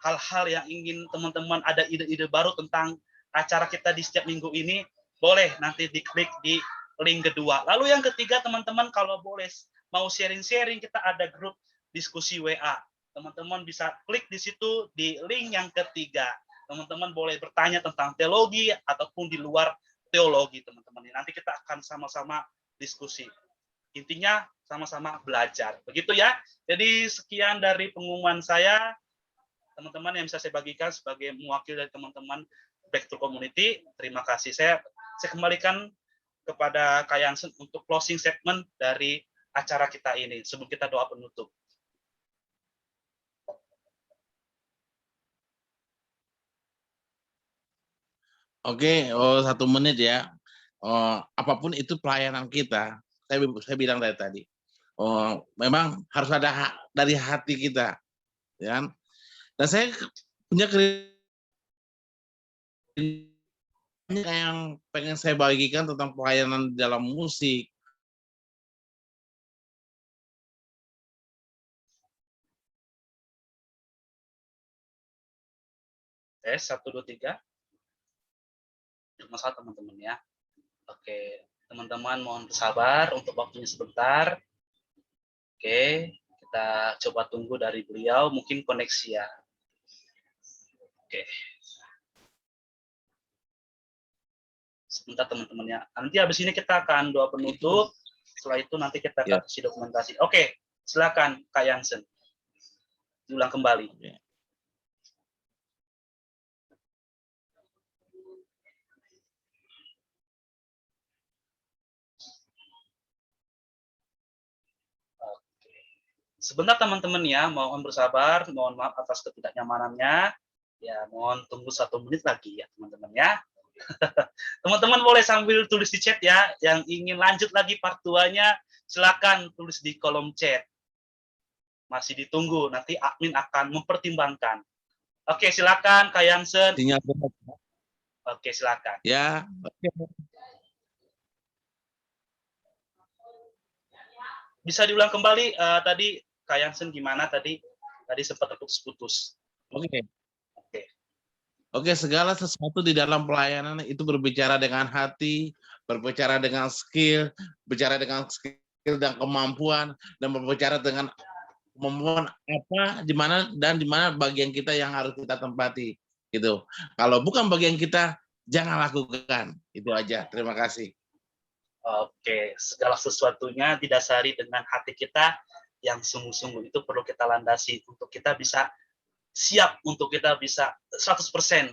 hal-hal yang ingin teman-teman ada ide-ide baru tentang acara kita di setiap minggu ini, boleh nanti diklik di link kedua. Lalu yang ketiga teman-teman kalau boleh mau sharing-sharing, kita ada grup diskusi WA. Teman-teman bisa klik di situ di link yang ketiga. Teman-teman boleh bertanya tentang teologi ataupun di luar teologi teman-teman. Nanti kita akan sama-sama diskusi. Intinya sama-sama belajar. Begitu ya. Jadi sekian dari pengumuman saya. Teman-teman yang bisa saya bagikan sebagai mewakili dari teman-teman Breakthrough Community. Terima kasih. Saya kembalikan kepada Kak Jansen untuk closing statement dari acara kita ini sebelum kita doa penutup. Oke, 1 menit ya. Apapun itu pelayanan kita, saya bilang tadi. Memang harus ada dari hati kita, ya kan? Dan saya punya yang pengen saya bagikan tentang pelayanan dalam musik. Tes 1 2 3. Masalah teman-teman ya. Oke, teman-teman mohon bersabar untuk waktunya sebentar. Oke, kita coba tunggu dari beliau, mungkin koneksi ya. Oke. Sebentar teman-teman ya. Nanti habis ini kita akan doa penutup. Setelah itu nanti kita akan kasih dokumentasi. Oke, silakan Kak Jansen. Diulang kembali. Sebentar teman-teman ya, mohon bersabar, mohon maaf atas ketidaknyamanannya. Ya, mohon tunggu 1 menit lagi ya teman-teman ya. Teman-teman boleh sambil tulis di chat ya. Yang ingin lanjut lagi part 2-nya, silakan tulis di kolom chat. Masih ditunggu, nanti admin akan mempertimbangkan. Oke, silakan Kak Jansen. Sinyal. Oke, silakan. Ya. Bisa diulang kembali tadi Kak Jansen gimana tadi? Tadi sempat terputus-putus. Oke. Oke. Oke, segala sesuatu di dalam pelayanan itu berbicara dengan hati, berbicara dengan skill, bicara dengan skill dan kemampuan, dan berbicara dengan kemampuan apa, di mana bagian kita yang harus kita tempati. Gitu. Kalau bukan bagian kita, jangan lakukan. Itu aja. Terima kasih. Oke, segala sesuatunya didasari dengan hati kita yang sungguh-sungguh, itu perlu kita landasi untuk kita bisa siap, untuk kita bisa 100%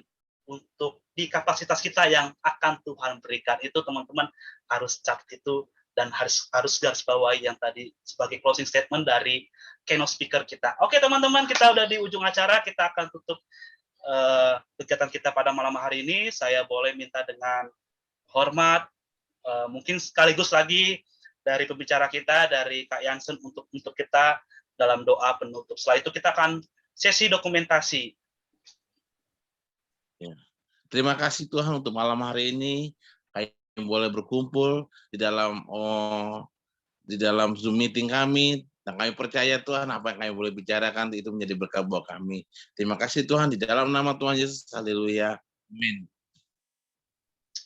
untuk di kapasitas kita yang akan Tuhan berikan. Itu teman-teman harus catat itu dan harus garis bawahi yang tadi sebagai closing statement dari keynote speaker kita. Oke teman-teman, kita udah di ujung acara, kita akan tutup kegiatan kita pada malam hari ini. Saya boleh minta dengan hormat, mungkin sekaligus lagi dari pembicara kita, dari Kak Jansen untuk kita dalam doa penutup. Setelah itu kita akan sesi dokumentasi. Ya. Terima kasih Tuhan untuk malam hari ini kami boleh berkumpul di dalam Zoom meeting kami, dan kami percaya Tuhan apa yang kami boleh bicarakan itu menjadi berkat buat kami. Terima kasih Tuhan di dalam nama Tuhan Yesus. Haleluya. Amin.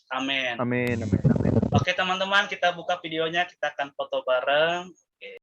Amin. Amin. Amin. Oke teman-teman, kita buka videonya, kita akan foto bareng.